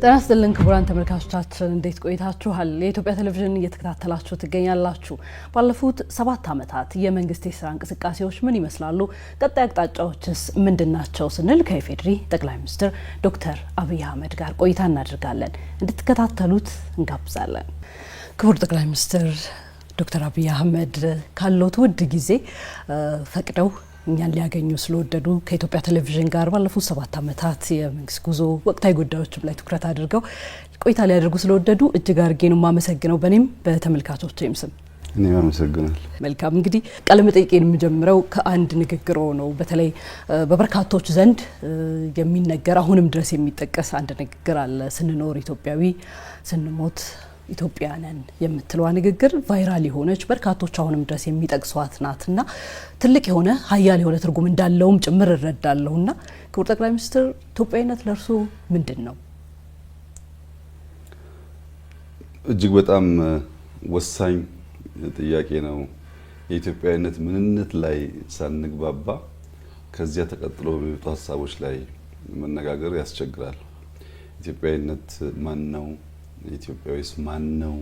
ጤና ይስጥልን ክቡራን ተመልካቾቻችን እንዴት ቆይታችኋል? የኢትዮጵያ ቴሌቪዥን እየተከታተላችሁ ትገኛላችሁ። ባለፉት 7 ዓመታት የመንግስት የስራ እንቅስቃሴዎች ምን ይመስላሉ? ቀጣይ አቅጣጫዎችስ ምንድናቸው ስንል ከኢፌዴሪ ጠቅላይ ሚኒስትር ዶክተር አብይ አህመድ ጋር ቆይታ እናደርጋለን። እንድትከታተሉት እንጋብዛለን። ክቡር ጠቅላይ ሚኒስትር ዶክተር አብይ አህመድ ካሉት ውድ ጊዜ ፈቅደው እኛን ሊያገኙ ስለወደዱ ከኢትዮጵያ ቴሌቪዥን ጋር ባለፉት 7 ዓመታት የመንግስት ጉዞ ወቅታዊ ጉዳዮችም ላይ ትኩረት አድርገው ቆይታ ሊያደርጉ ስለወደዱ እጅግ አድርጌ ነው የማመሰግነው በእኔም በተመልካቾቼም ስም። እኔም አመሰግናለሁ። መልካም እንግዲህ ቃለ መጠይቄን የምጀምረው ከአንድ ንግግር ነው። በተለይ በበርካቶች ዘንድ የሚነገር አሁንም ድረስ የሚጠቀስ አንድ ንግግር አለ። ስንኖር ኢትዮጵያዊ ስንሞት ኢትዮጵያውያን የምትለዋ ንግግር ቫይራል የሆነች በርካቶች አሁንም ድረስ የሚጠቅሷት ናትና ትልቅ የሆነ ኃያል የሆነ ትርጉም እንዳለውም ጭምር እረዳለሁና ክቡር ጠቅላይ ሚኒስትር ኢትዮጵያዊነት ለእርሱ ምንድን ነው? እጅግ በጣም ወሳኝ ጥያቄ ነው። የኢትዮጵያዊነት ምንነት ላይ ሳንግባባ ከዚያ ተቀጥሎ በሚመጡ ሀሳቦች ላይ መነጋገር ያስቸግራል። ኢትዮጵያዊነት ማን ነው? ኢትዮጵያዊስ ማን ነው?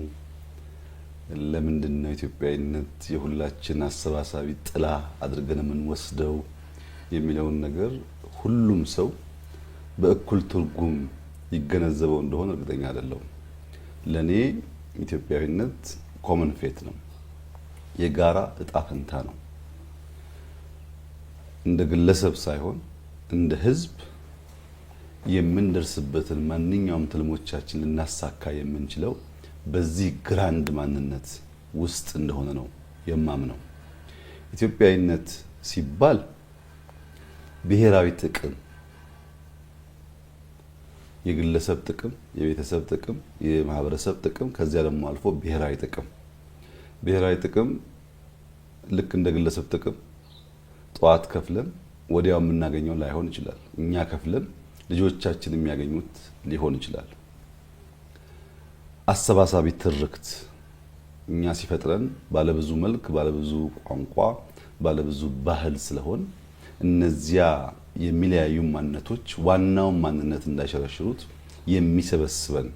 ለምንድን ነው ኢትዮጵያዊነት የሁላችን አሰባሳቢ ጥላ አድርገን የምንወስደው የሚለውን ነገር ሁሉም ሰው በእኩል ትርጉም ይገነዘበው እንደሆነ እርግጠኛ አይደለሁም። ለኔ ኢትዮጵያዊነት ኮመን ፌት ነው፣ የጋራ እጣ ፈንታ ነው። እንደ ግለሰብ ሳይሆን እንደ ሕዝብ የምንደርስበትን ማንኛውም ትልሞቻችን ልናሳካ የምንችለው በዚህ ግራንድ ማንነት ውስጥ እንደሆነ ነው የማምነው። ኢትዮጵያዊነት ሲባል ብሔራዊ ጥቅም፣ የግለሰብ ጥቅም፣ የቤተሰብ ጥቅም፣ የማህበረሰብ ጥቅም፣ ከዚያ ደግሞ አልፎ ብሔራዊ ጥቅም። ብሔራዊ ጥቅም ልክ እንደ ግለሰብ ጥቅም ጠዋት ከፍለን ወዲያው የምናገኘው ላይሆን ይችላል። እኛ ከፍለን ልጆቻችን የሚያገኙት ሊሆን ይችላል። አሰባሳቢ ትርክት እኛ ሲፈጥረን ባለብዙ መልክ፣ ባለብዙ ቋንቋ፣ ባለብዙ ባህል ስለሆን እነዚያ የሚለያዩ ማንነቶች ዋናውን ማንነት እንዳይሸረሽሩት የሚሰበስበን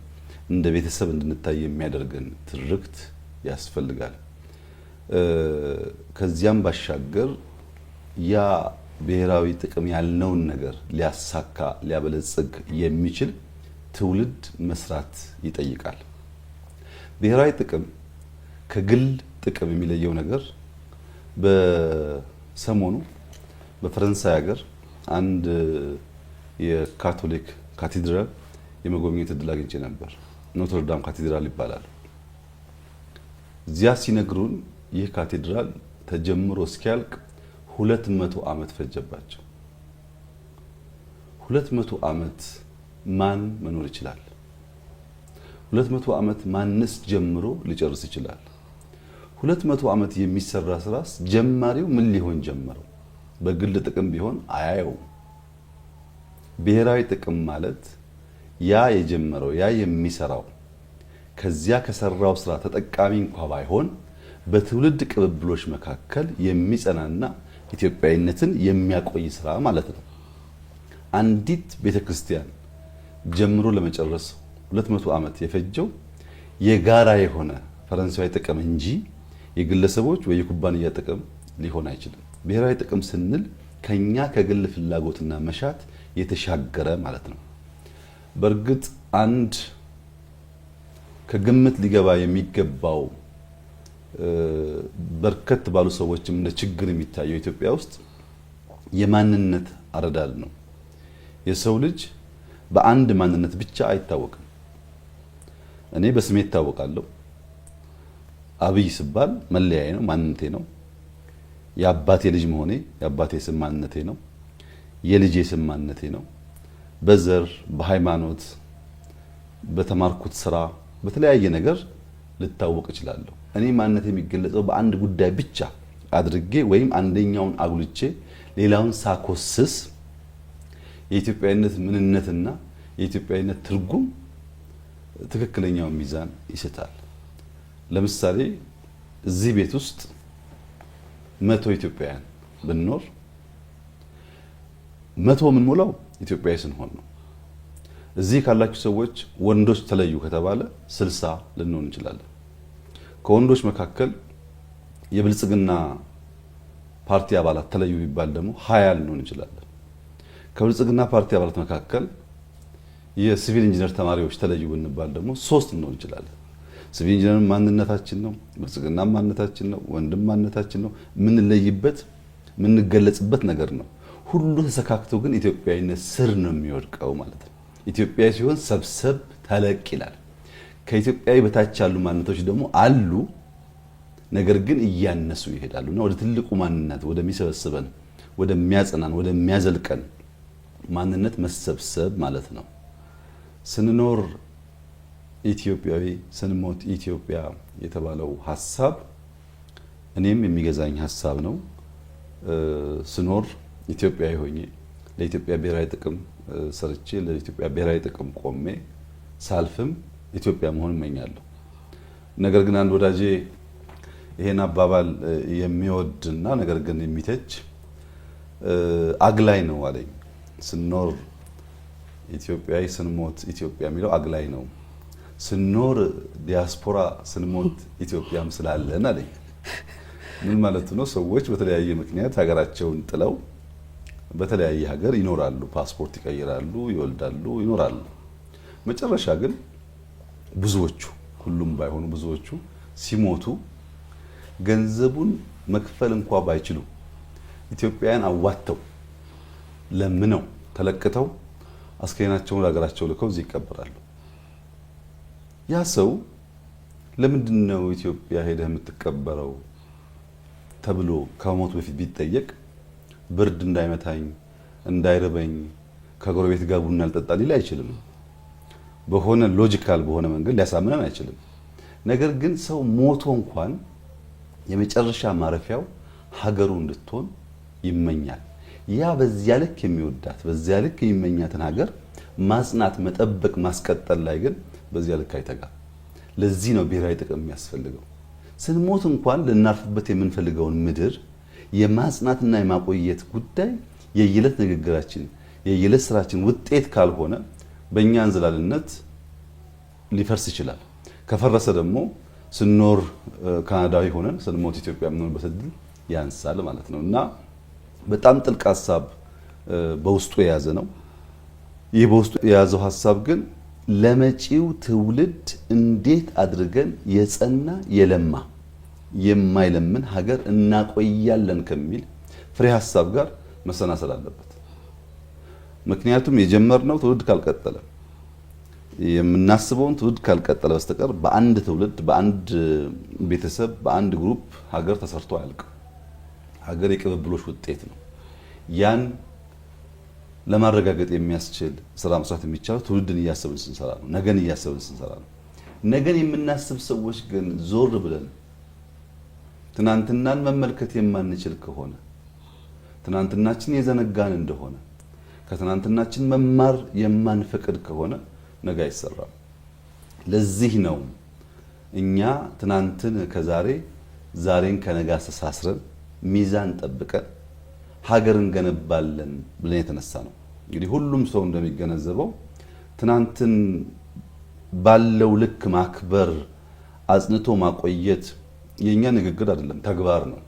እንደ ቤተሰብ እንድንታይ የሚያደርገን ትርክት ያስፈልጋል። ከዚያም ባሻገር ያ ብሔራዊ ጥቅም ያልነውን ነገር ሊያሳካ ሊያበለጽግ የሚችል ትውልድ መስራት ይጠይቃል። ብሔራዊ ጥቅም ከግል ጥቅም የሚለየው ነገር በሰሞኑ በፈረንሳይ ሀገር አንድ የካቶሊክ ካቴድራል የመጎብኘት እድል አግኝቼ ነበር። ኖትርዳም ካቴድራል ይባላል። እዚያ ሲነግሩን ይህ ካቴድራል ተጀምሮ እስኪያልቅ 200 ዓመት ፈጀባቸው። 200 ዓመት ማን መኖር ይችላል? 200 ዓመት ማንስ ጀምሮ ሊጨርስ ይችላል? 200 ዓመት የሚሰራ ስራስ ጀማሪው ምን ሊሆን ጀመረው? በግል ጥቅም ቢሆን አያየው። ብሔራዊ ጥቅም ማለት ያ የጀመረው ያ የሚሰራው ከዚያ ከሰራው ስራ ተጠቃሚ እንኳን ባይሆን በትውልድ ቅብብሎች መካከል የሚጸናና ኢትዮጵያዊነትን የሚያቆይ ስራ ማለት ነው። አንዲት ቤተክርስቲያን ጀምሮ ለመጨረስ 200 ዓመት የፈጀው የጋራ የሆነ ፈረንሳዊ ጥቅም እንጂ የግለሰቦች ወይ የኩባንያ ጥቅም ሊሆን አይችልም። ብሔራዊ ጥቅም ስንል ከኛ ከግል ፍላጎትና መሻት የተሻገረ ማለት ነው። በእርግጥ አንድ ከግምት ሊገባ የሚገባው በርከት ባሉ ሰዎችም እንደ ችግር የሚታየው ኢትዮጵያ ውስጥ የማንነት አረዳድ ነው። የሰው ልጅ በአንድ ማንነት ብቻ አይታወቅም። እኔ በስሜ እታወቃለሁ። አብይ ስባል መለያዬ ነው፣ ማንነቴ ነው። የአባቴ ልጅ መሆኔ የአባቴ ስም ማንነቴ ነው፣ የልጄ ስም ማንነቴ ነው። በዘር በሃይማኖት በተማርኩት ስራ በተለያየ ነገር ልታወቅ እችላለሁ። እኔ ማንነት የሚገለጸው በአንድ ጉዳይ ብቻ አድርጌ ወይም አንደኛውን አጉልቼ ሌላውን ሳኮስስ የኢትዮጵያዊነት ምንነትና የኢትዮጵያዊነት ትርጉም ትክክለኛውን ሚዛን ይስታል። ለምሳሌ እዚህ ቤት ውስጥ 100 ኢትዮጵያውያን ብንኖር 100 ምን ሞላው ኢትዮጵያዊ ስንሆን ነው። እዚህ ካላችሁ ሰዎች ወንዶች ተለዩ ከተባለ 60 ልንሆን እንችላለን። ከወንዶች መካከል የብልጽግና ፓርቲ አባላት ተለዩ ቢባል ደግሞ 20 ልንሆን እንችላለን። ከብልጽግና ፓርቲ አባላት መካከል የሲቪል ኢንጂነር ተማሪዎች ተለዩ ብንባል ደግሞ 3 ልንሆን እንችላለን። ሲቪል ኢንጂነር ማንነታችን ነው፣ ብልጽግና ማንነታችን ነው፣ ወንድም ማንነታችን ነው። የምንለይበት የምንገለጽበት ነገር ነው። ሁሉ ተሰካክቶ ግን ኢትዮጵያዊነት ስር ነው የሚወድቀው ማለት ነው። ኢትዮጵያዊ ሲሆን ሰብሰብ ተለቅ ይላል። ከኢትዮጵያዊ በታች ያሉ ማንነቶች ደግሞ አሉ፣ ነገር ግን እያነሱ ይሄዳሉና ወደ ትልቁ ማንነት ወደሚሰበስበን፣ ወደሚያጸናን፣ ወደሚያዘልቀን ማንነት መሰብሰብ ማለት ነው። ስንኖር ኢትዮጵያዊ ስንሞት ኢትዮጵያ የተባለው ሐሳብ እኔም የሚገዛኝ ሐሳብ ነው። ስኖር ኢትዮጵያዊ ሆኜ ለኢትዮጵያ ብሔራዊ ጥቅም ሰርቼ ለኢትዮጵያ ብሔራዊ ጥቅም ቆሜ ሳልፍም ኢትዮጵያ መሆን እመኛለሁ። ነገር ግን አንድ ወዳጄ ይሄን አባባል የሚወድና ነገር ግን የሚተች አግላይ ነው አለኝ። ስንኖር ኢትዮጵያዊ ስንሞት ኢትዮጵያ የሚለው አግላይ ነው። ስንኖር ዲያስፖራ ስንሞት ኢትዮጵያም ስላለን አለኝ። ምን ማለት ነው? ሰዎች በተለያየ ምክንያት ሀገራቸውን ጥለው በተለያየ ሀገር ይኖራሉ፣ ፓስፖርት ይቀይራሉ፣ ይወልዳሉ፣ ይኖራሉ። መጨረሻ ግን ብዙዎቹ፣ ሁሉም ባይሆኑ ብዙዎቹ ሲሞቱ ገንዘቡን መክፈል እንኳ ባይችሉ ኢትዮጵያውያን አዋተው ለምነው ተለቅተው አስከሬናቸውን ለሀገራቸው ልከው እዚህ ይቀበራሉ። ያ ሰው ለምንድን ነው ኢትዮጵያ ሄደህ የምትቀበረው ተብሎ ከሞት በፊት ቢጠየቅ ብርድ እንዳይመታኝ እንዳይርበኝ ከጎረቤት ጋር ቡና ልጠጣ ሊል አይችልም። በሆነ ሎጂካል በሆነ መንገድ ሊያሳምነን አይችልም። ነገር ግን ሰው ሞቶ እንኳን የመጨረሻ ማረፊያው ሀገሩ እንድትሆን ይመኛል። ያ በዚያ ልክ የሚወዳት በዚያ ልክ የሚመኛትን ሀገር ማጽናት፣ መጠበቅ፣ ማስቀጠል ላይ ግን በዚያ ልክ አይተጋም። ለዚህ ነው ብሔራዊ ጥቅም የሚያስፈልገው። ስንሞት እንኳን ልናርፍበት የምንፈልገውን ምድር የማጽናትና የማቆየት ጉዳይ የየዕለት ንግግራችን የየዕለት ስራችን ውጤት ካልሆነ በእኛ እንዝላልነት ሊፈርስ ይችላል። ከፈረሰ ደግሞ ስንኖር ካናዳዊ ሆነን ስንሞት ኢትዮጵያ የምንሆንበት ዕድል ያንሳል ማለት ነው እና በጣም ጥልቅ ሀሳብ በውስጡ የያዘ ነው። ይህ በውስጡ የያዘው ሀሳብ ግን ለመጪው ትውልድ እንዴት አድርገን የጸና የለማ የማይለምን ሀገር እናቆያለን ከሚል ፍሬ ሀሳብ ጋር መሰናሰል አለበት። ምክንያቱም የጀመርነው ትውልድ ካልቀጠለ የምናስበውን ትውልድ ካልቀጠለ በስተቀር በአንድ ትውልድ፣ በአንድ ቤተሰብ፣ በአንድ ግሩፕ ሀገር ተሰርቶ አያልቅም። ሀገር የቅብብሎች ውጤት ነው። ያን ለማረጋገጥ የሚያስችል ስራ መስራት የሚቻለው ትውልድን እያሰብን ስንሰራ ነው። ነገን እያሰብን ስንሰራ ነው። ነገን የምናስብ ሰዎች ግን ዞር ብለን ትናንትናን መመልከት የማንችል ከሆነ ትናንትናችን የዘነጋን እንደሆነ ከትናንትናችን መማር የማንፈቅድ ከሆነ ነገ አይሰራም። ለዚህ ነው እኛ ትናንትን ከዛሬ ዛሬን ከነገ አስተሳስረን ሚዛን ጠብቀን ሀገርን ገነባለን ብለን የተነሳ ነው። እንግዲህ ሁሉም ሰው እንደሚገነዘበው ትናንትን ባለው ልክ ማክበር አጽንቶ ማቆየት የኛ ንግግር አይደለም፣ ተግባር ነው።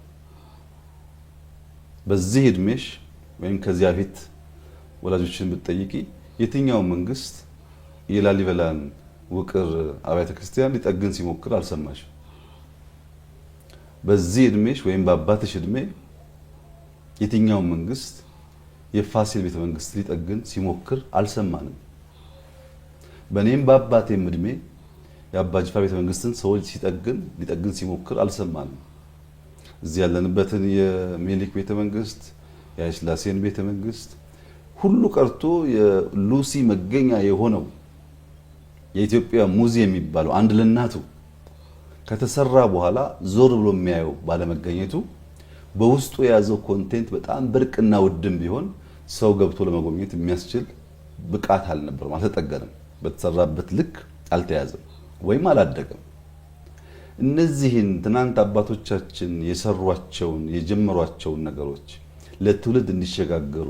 በዚህ እድሜሽ ወይም ከዚያ ፊት ወላጆችን ብትጠይቂ የትኛው መንግስት የላሊበላን ውቅር አብያተ ክርስቲያን ሊጠግን ሲሞክር አልሰማሽም? በዚህ እድሜሽ ወይም በአባትሽ እድሜ የትኛው መንግስት የፋሲል ቤተ መንግስት ሊጠግን ሲሞክር አልሰማንም። በኔም በአባቴም እድሜ የአባ ጅፋር ቤተ መንግስትን ሰዎች ሊጠግን ሲሞክር አልሰማንም። እዚህ ያለንበትን የሚኒሊክ ቤተ መንግስት፣ የኃይለ ሥላሴን ቤተ መንግስት ሁሉ ቀርቶ የሉሲ መገኛ የሆነው የኢትዮጵያ ሙዚየም የሚባለው አንድ ለእናቱ ከተሰራ በኋላ ዞር ብሎ የሚያየው ባለመገኘቱ በውስጡ የያዘው ኮንቴንት በጣም ብርቅና ውድም ቢሆን ሰው ገብቶ ለመጎብኘት የሚያስችል ብቃት አልነበረም፣ አልተጠገነም፣ በተሰራበት ልክ አልተያዘም ወይም አላደገም። እነዚህን ትናንት አባቶቻችን የሰሯቸውን የጀመሯቸውን ነገሮች ለትውልድ እንዲሸጋገሩ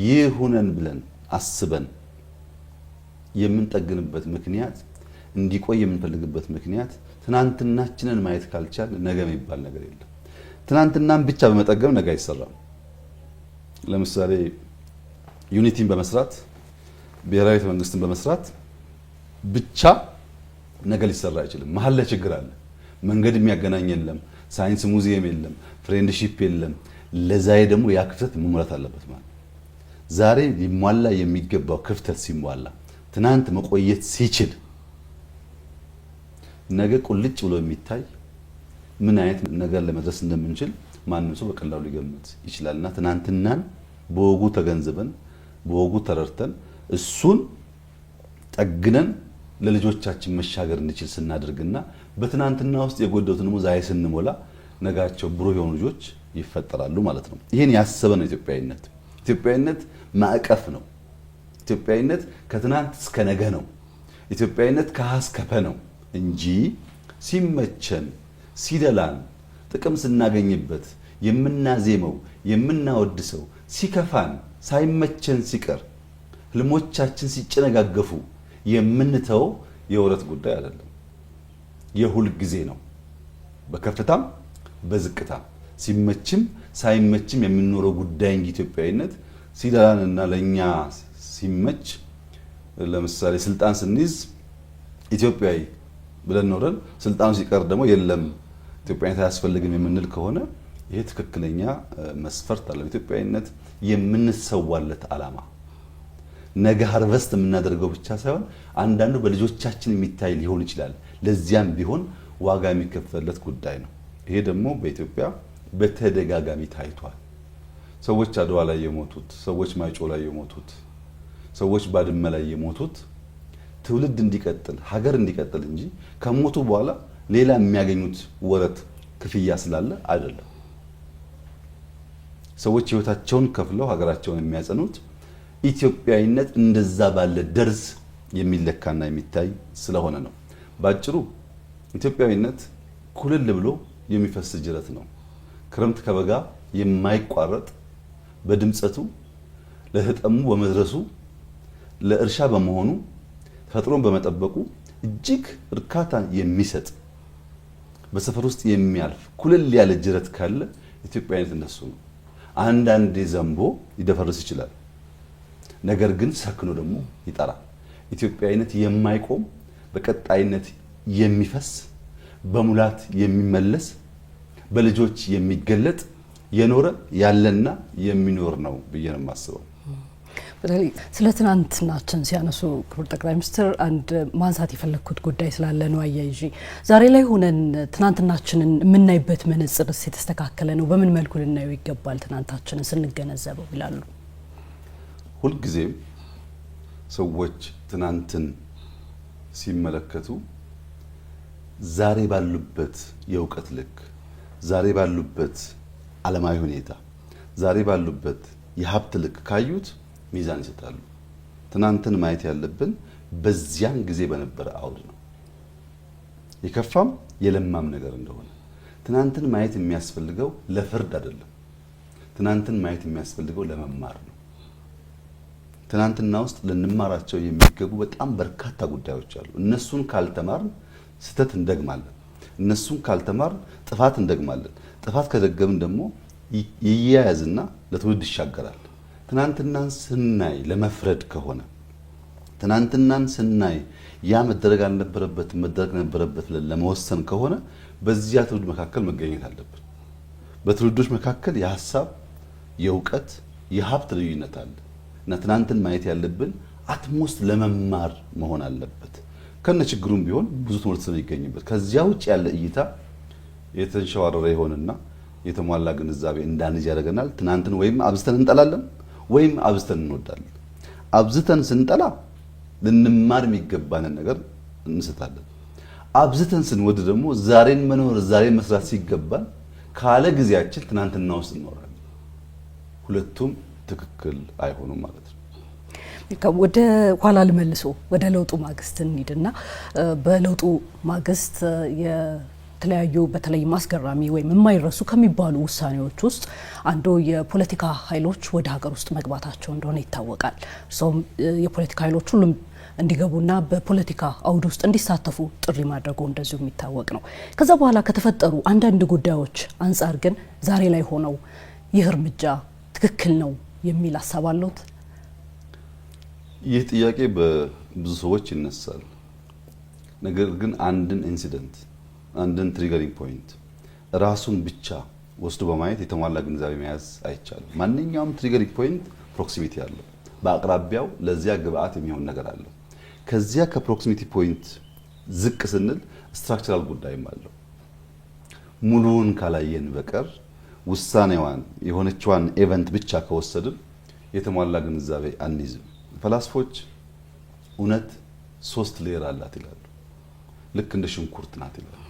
ይሁነን ብለን አስበን የምንጠግንበት ምክንያት እንዲቆይ የምንፈልግበት ምክንያት ትናንትናችንን ማየት ካልቻል ነገ የሚባል ነገር የለም። ትናንትናን ብቻ በመጠገም ነገ አይሰራም። ለምሳሌ ዩኒቲን በመስራት ብሔራዊ መንግስትን በመስራት ብቻ ነገ ሊሰራ አይችልም። መሀል ላይ ችግር አለ። መንገድ የሚያገናኝ የለም፣ ሳይንስ ሙዚየም የለም፣ ፍሬንድሺፕ የለም። ለዛሬ ደግሞ ያ ክፍተት መሙላት አለበት ማለት ዛሬ ሊሟላ የሚገባው ክፍተት ሲሟላ ትናንት መቆየት ሲችል ነገ ቁልጭ ብሎ የሚታይ ምን አይነት ነገር ለመድረስ እንደምንችል ማንም ሰው በቀላሉ ሊገምት ይችላልና ትናንትናን በወጉ ተገንዝበን በወጉ ተረድተን እሱን ጠግነን ለልጆቻችን መሻገር እንችል ስናደርግና በትናንትና ውስጥ የጎደሉትን ደግሞ ዛሬ ስንሞላ ነጋቸው ብሩህ የሆኑ ልጆች ይፈጠራሉ ማለት ነው። ይሄን ያሰበ ነው ኢትዮጵያዊነት። ኢትዮጵያዊነት ማዕቀፍ ነው። ኢትዮጵያዊነት ከትናንት እስከ ነገ ነው። ኢትዮጵያዊነት ከሀ እስከ ፐ ነው እንጂ ሲመቸን ሲደላን ጥቅም ስናገኝበት የምናዜመው የምናወድሰው ሲከፋን ሳይመቸን ሲቀር ህልሞቻችን ሲጨነጋገፉ የምንተው የወረት ጉዳይ አይደለም። የሁል ጊዜ ነው። በከፍታም በዝቅታም ሲመችም ሳይመችም የምንኖረው ጉዳይ እንጂ ኢትዮጵያዊነት ሲደላንና ለኛ ሲመች ለምሳሌ ስልጣን ስንይዝ ኢትዮጵያዊ ብለን ኖረን ስልጣኑ ሲቀር ደግሞ የለም ኢትዮጵያዊነት አያስፈልግም የምንል ከሆነ ይሄ ትክክለኛ መስፈርት አለ። ኢትዮጵያዊነት የምንሰዋለት ዓላማ ነገ ሃርቨስት የምናደርገው ብቻ ሳይሆን አንዳንዱ በልጆቻችን የሚታይ ሊሆን ይችላል። ለዚያም ቢሆን ዋጋ የሚከፈልለት ጉዳይ ነው። ይሄ ደግሞ በኢትዮጵያ በተደጋጋሚ ታይቷል። ሰዎች አድዋ ላይ የሞቱት፣ ሰዎች ማይጮ ላይ የሞቱት፣ ሰዎች ባድመ ላይ የሞቱት ትውልድ እንዲቀጥል ሀገር እንዲቀጥል እንጂ ከሞቱ በኋላ ሌላ የሚያገኙት ወረት ክፍያ ስላለ አይደለም። ሰዎች ህይወታቸውን ከፍለው ሀገራቸውን የሚያጸኑት ኢትዮጵያዊነት እንደዛ ባለ ደርዝ የሚለካና የሚታይ ስለሆነ ነው። ባጭሩ ኢትዮጵያዊነት ኩልል ብሎ የሚፈስ ጅረት ነው። ክረምት ከበጋ የማይቋረጥ በድምጸቱ ለህጠሙ በመድረሱ ለእርሻ በመሆኑ ተፈጥሮን በመጠበቁ እጅግ እርካታ የሚሰጥ በሰፈር ውስጥ የሚያልፍ ኩልል ያለ ጅረት ካለ ኢትዮጵያዊነት እንደሱ ነው። አንዳንዴ ዘንቦ ሊደፈርስ ይችላል። ነገር ግን ሰክኖ ደግሞ ይጠራል። ኢትዮጵያዊነት የማይቆም በቀጣይነት የሚፈስ በሙላት የሚመለስ በልጆች የሚገለጥ የኖረ ያለና የሚኖር ነው ብዬ ነው የማስበው። በተለይ ስለ ትናንትናችን ሲያነሱ ክቡር ጠቅላይ ሚኒስትር አንድ ማንሳት የፈለኩት ጉዳይ ስላለ ነው አያይዤ ዛሬ ላይ ሆነን ትናንትናችንን የምናይበት መነጽርስ የተስተካከለ ነው? በምን መልኩ ልናየው ይገባል ትናንታችንን ስንገነዘበው ይላሉ? ሁልጊዜም ሰዎች ትናንትን ሲመለከቱ ዛሬ ባሉበት የእውቀት ልክ፣ ዛሬ ባሉበት ዓለማዊ ሁኔታ፣ ዛሬ ባሉበት የሀብት ልክ ካዩት ሚዛን ይሰጣሉ። ትናንትን ማየት ያለብን በዚያን ጊዜ በነበረ አውድ ነው። የከፋም የለማም ነገር እንደሆነ ትናንትን ማየት የሚያስፈልገው ለፍርድ አይደለም። ትናንትን ማየት የሚያስፈልገው ለመማር ነው። ትናንትና ውስጥ ልንማራቸው የሚገቡ በጣም በርካታ ጉዳዮች አሉ። እነሱን ካልተማርን ስህተት እንደግማለን። እነሱን ካልተማርን ጥፋት እንደግማለን። ጥፋት ከደገምን ደግሞ ይያያዝና ለትውልድ ይሻገራል። ትናንትናን ስናይ ለመፍረድ ከሆነ ትናንትናን ስናይ ያ መደረግ አልነበረበት መደረግ ነበረበት ለመወሰን ከሆነ በዚያ ትውልድ መካከል መገኘት አለብን። በትውልዶች መካከል የሐሳብ፣ የእውቀት፣ የሀብት ልዩነት አለ እና ትናንትን ማየት ያለብን አትሞስት ለመማር መሆን አለበት። ከነ ችግሩም ቢሆን ብዙ ትምህርት ስለሚገኝበት ከዚያ ውጭ ያለ እይታ የተንሸዋረረ ይሆንና የተሟላ ግንዛቤ እንዳንይዝ ያደርገናል። ትናንትን ወይም አብዝተን እንጠላለን ወይም አብዝተን እንወዳለን። አብዝተን ስንጠላ ልንማር የሚገባንን ነገር እንስታለን። አብዝተን ስንወድ ደግሞ ዛሬን መኖር ዛሬን መስራት ሲገባን ካለ ጊዜያችን ትናንትና ውስጥ እንኖራለን። ሁለቱም ትክክል አይሆኑም ማለት ነው። ወደ ኋላ ልመልሶ ወደ ለውጡ ማግስት እንሂድና በለውጡ ማግስት ከተለያዩ በተለይ ማስገራሚ ወይም የማይረሱ ከሚባሉ ውሳኔዎች ውስጥ አንዱ የፖለቲካ ኃይሎች ወደ ሀገር ውስጥ መግባታቸው እንደሆነ ይታወቃል። እርሶም የፖለቲካ ኃይሎች ሁሉም እንዲገቡና በፖለቲካ አውድ ውስጥ እንዲሳተፉ ጥሪ ማድረጉ እንደዚሁ የሚታወቅ ነው። ከዛ በኋላ ከተፈጠሩ አንዳንድ ጉዳዮች አንጻር ግን ዛሬ ላይ ሆነው ይህ እርምጃ ትክክል ነው የሚል ሀሳብ አለዎት? ይህ ጥያቄ በብዙ ሰዎች ይነሳል። ነገር ግን አንድን ኢንሲደንት አንድን ትሪገሪንግ ፖይንት ራሱን ብቻ ወስዶ በማየት የተሟላ ግንዛቤ መያዝ አይቻልም። ማንኛውም ትሪገሪንግ ፖይንት ፕሮክሲሚቲ አለው። በአቅራቢያው ለዚያ ግብአት የሚሆን ነገር አለው። ከዚያ ከፕሮክሲሚቲ ፖይንት ዝቅ ስንል ስትራክቸራል ጉዳይም አለው። ሙሉውን ካላየን በቀር ውሳኔዋን የሆነችዋን ኢቨንት ብቻ ከወሰድን የተሟላ ግንዛቤ አንይዝም። ፈላስፎች እውነት 3 ሌየር አላት ይላሉ። ልክ እንደ ሽንኩርት ናት ይላሉ።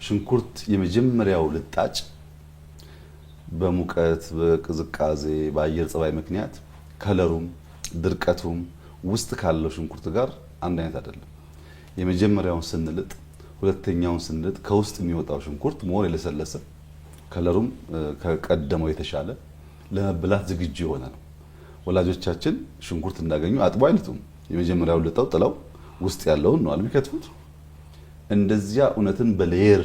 ሽንኩርት የመጀመሪያው ልጣጭ በሙቀት፣ በቅዝቃዜ፣ በአየር ጸባይ ምክንያት ከለሩም ድርቀቱም ውስጥ ካለው ሽንኩርት ጋር አንድ አይነት አይደለም። የመጀመሪያውን ስንልጥ፣ ሁለተኛውን ስንልጥ ከውስጥ የሚወጣው ሽንኩርት ሞር የለሰለሰ ከለሩም ከቀደመው የተሻለ ለመብላት ዝግጁ የሆነ ነው። ወላጆቻችን ሽንኩርት እንዳገኙ አጥቦ አይልጡም። የመጀመሪያውን ልጠው ጥለው ውስጥ ያለውን ነው የሚከትፉት። እንደዚያ እውነትን በሌየር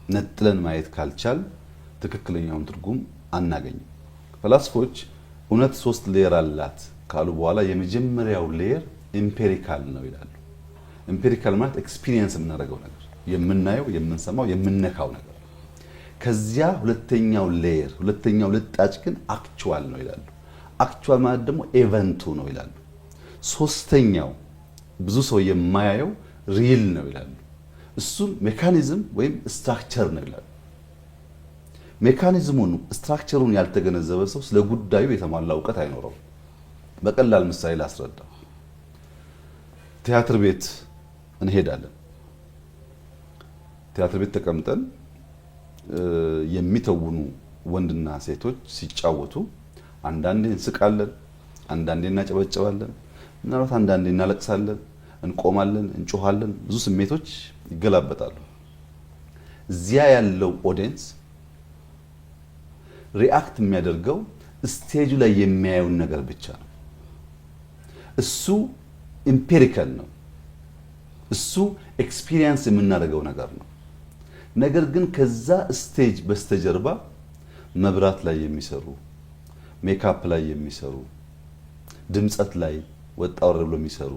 ነጥለን ማየት ካልቻል ትክክለኛውን ትርጉም አናገኝም። ፈላስፎች እውነት 3 ሌየር አላት ካሉ በኋላ የመጀመሪያው ሌየር ኢምፔሪካል ነው ይላሉ። ኢምፔሪካል ማለት ኤክስፒሪየንስ የምናደርገው ነገር፣ የምናየው፣ የምንሰማው፣ የምንነካው ነገር። ከዚያ ሁለተኛው ሌየር ሁለተኛው ልጣጭ ግን አክቹዋል ነው ይላሉ። አክቹዋል ማለት ደግሞ ኤቨንቱ ነው ይላሉ። ሶስተኛው ብዙ ሰው የማያየው ሪል ነው ይላሉ። እሱም ሜካኒዝም ወይም ስትራክቸር ነው ይላሉ። ሜካኒዝሙን ስትራክቸሩን ያልተገነዘበ ሰው ስለ ጉዳዩ የተሟላ እውቀት አይኖረውም። በቀላል ምሳሌ ላስረዳ። ቲያትር ቤት እንሄዳለን። ቲያትር ቤት ተቀምጠን የሚተውኑ ወንድና ሴቶች ሲጫወቱ አንዳንዴ እንስቃለን፣ አንዳንዴ እናጨበጭባለን፣ ምናልባት አንዳንዴ እናለቅሳለን፣ እንቆማለን፣ እንጮሃለን። ብዙ ስሜቶች ይገላበጣሉ። እዚያ ያለው ኦዲየንስ ሪአክት የሚያደርገው ስቴጁ ላይ የሚያየውን ነገር ብቻ ነው። እሱ ኢምፔሪካል ነው። እሱ ኤክስፒሪየንስ የምናደርገው ነገር ነው። ነገር ግን ከዛ ስቴጅ በስተጀርባ መብራት ላይ የሚሰሩ፣ ሜካፕ ላይ የሚሰሩ፣ ድምጸት ላይ ወጣ ወረድ ብሎ የሚሰሩ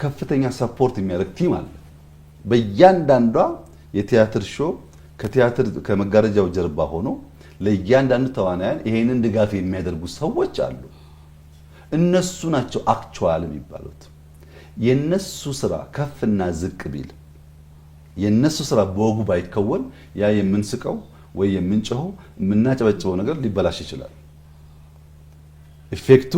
ከፍተኛ ሰፖርት የሚያደርግ ቲም አለ። በእያንዳንዷ የቲያትር ሾው ከመጋረጃው ጀርባ ሆኖ ለእያንዳንዱ ተዋናያን ይሄንን ድጋፍ የሚያደርጉ ሰዎች አሉ። እነሱ ናቸው አክቹዋል የሚባሉት። የነሱ ስራ ከፍና ዝቅ ቢል፣ የነሱ ስራ በወጉ ባይከወን ያ የምንስቀው ወይ የምንጮኸው የምናጨበጭበው ነገር ሊበላሽ ይችላል። ኢፌክቱ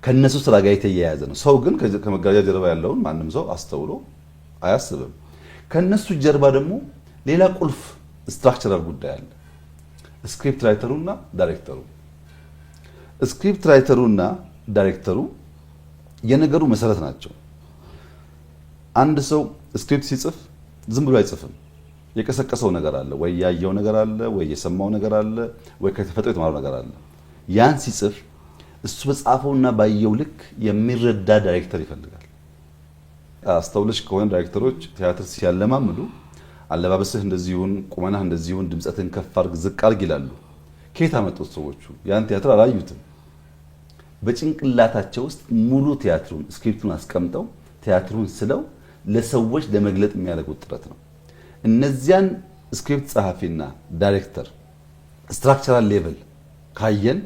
ከነሱ ስራ ጋር የተያያዘ ነው። ሰው ግን ከመጋረጃ ጀርባ ያለውን ማንም ሰው አስተውሎ አያስብም። ከነሱ ጀርባ ደግሞ ሌላ ቁልፍ ስትራክቸራል ጉዳይ አለ። ስክሪፕት ራይተሩና ዳይሬክተሩ። ስክሪፕት ራይተሩና ዳይሬክተሩ የነገሩ መሰረት ናቸው። አንድ ሰው ስክሪፕት ሲጽፍ ዝም ብሎ አይጽፍም። የቀሰቀሰው ነገር አለ፣ ወይ ያየው ነገር አለ፣ ወይ የሰማው ነገር አለ፣ ወይ ከተፈጥሮ የተማረው ነገር አለ። ያን ሲጽፍ እሱ በጻፈውና ባየው ልክ የሚረዳ ዳይሬክተር ይፈልጋል። አስተውለሽ ከሆነ ዳይሬክተሮች ቲያትር ሲያለማምዱ አለባበስህ እንደዚሁን፣ ቁመናህ እንደዚሁን፣ ድምጸትን ከፍ አድርግ ዝቅ አድርግ ይላሉ። ከየት አመጡት ሰዎቹ? ያን ቲያትር አላዩትም። በጭንቅላታቸው ውስጥ ሙሉ ቲያትሩን ስክሪፕቱን አስቀምጠው ቲያትሩን ስለው ለሰዎች ለመግለጥ የሚያደርጉት ጥረት ነው። እነዚያን ስክሪፕት ጸሐፊና ዳይሬክተር ስትራክቸራል ሌቭል ካየን፣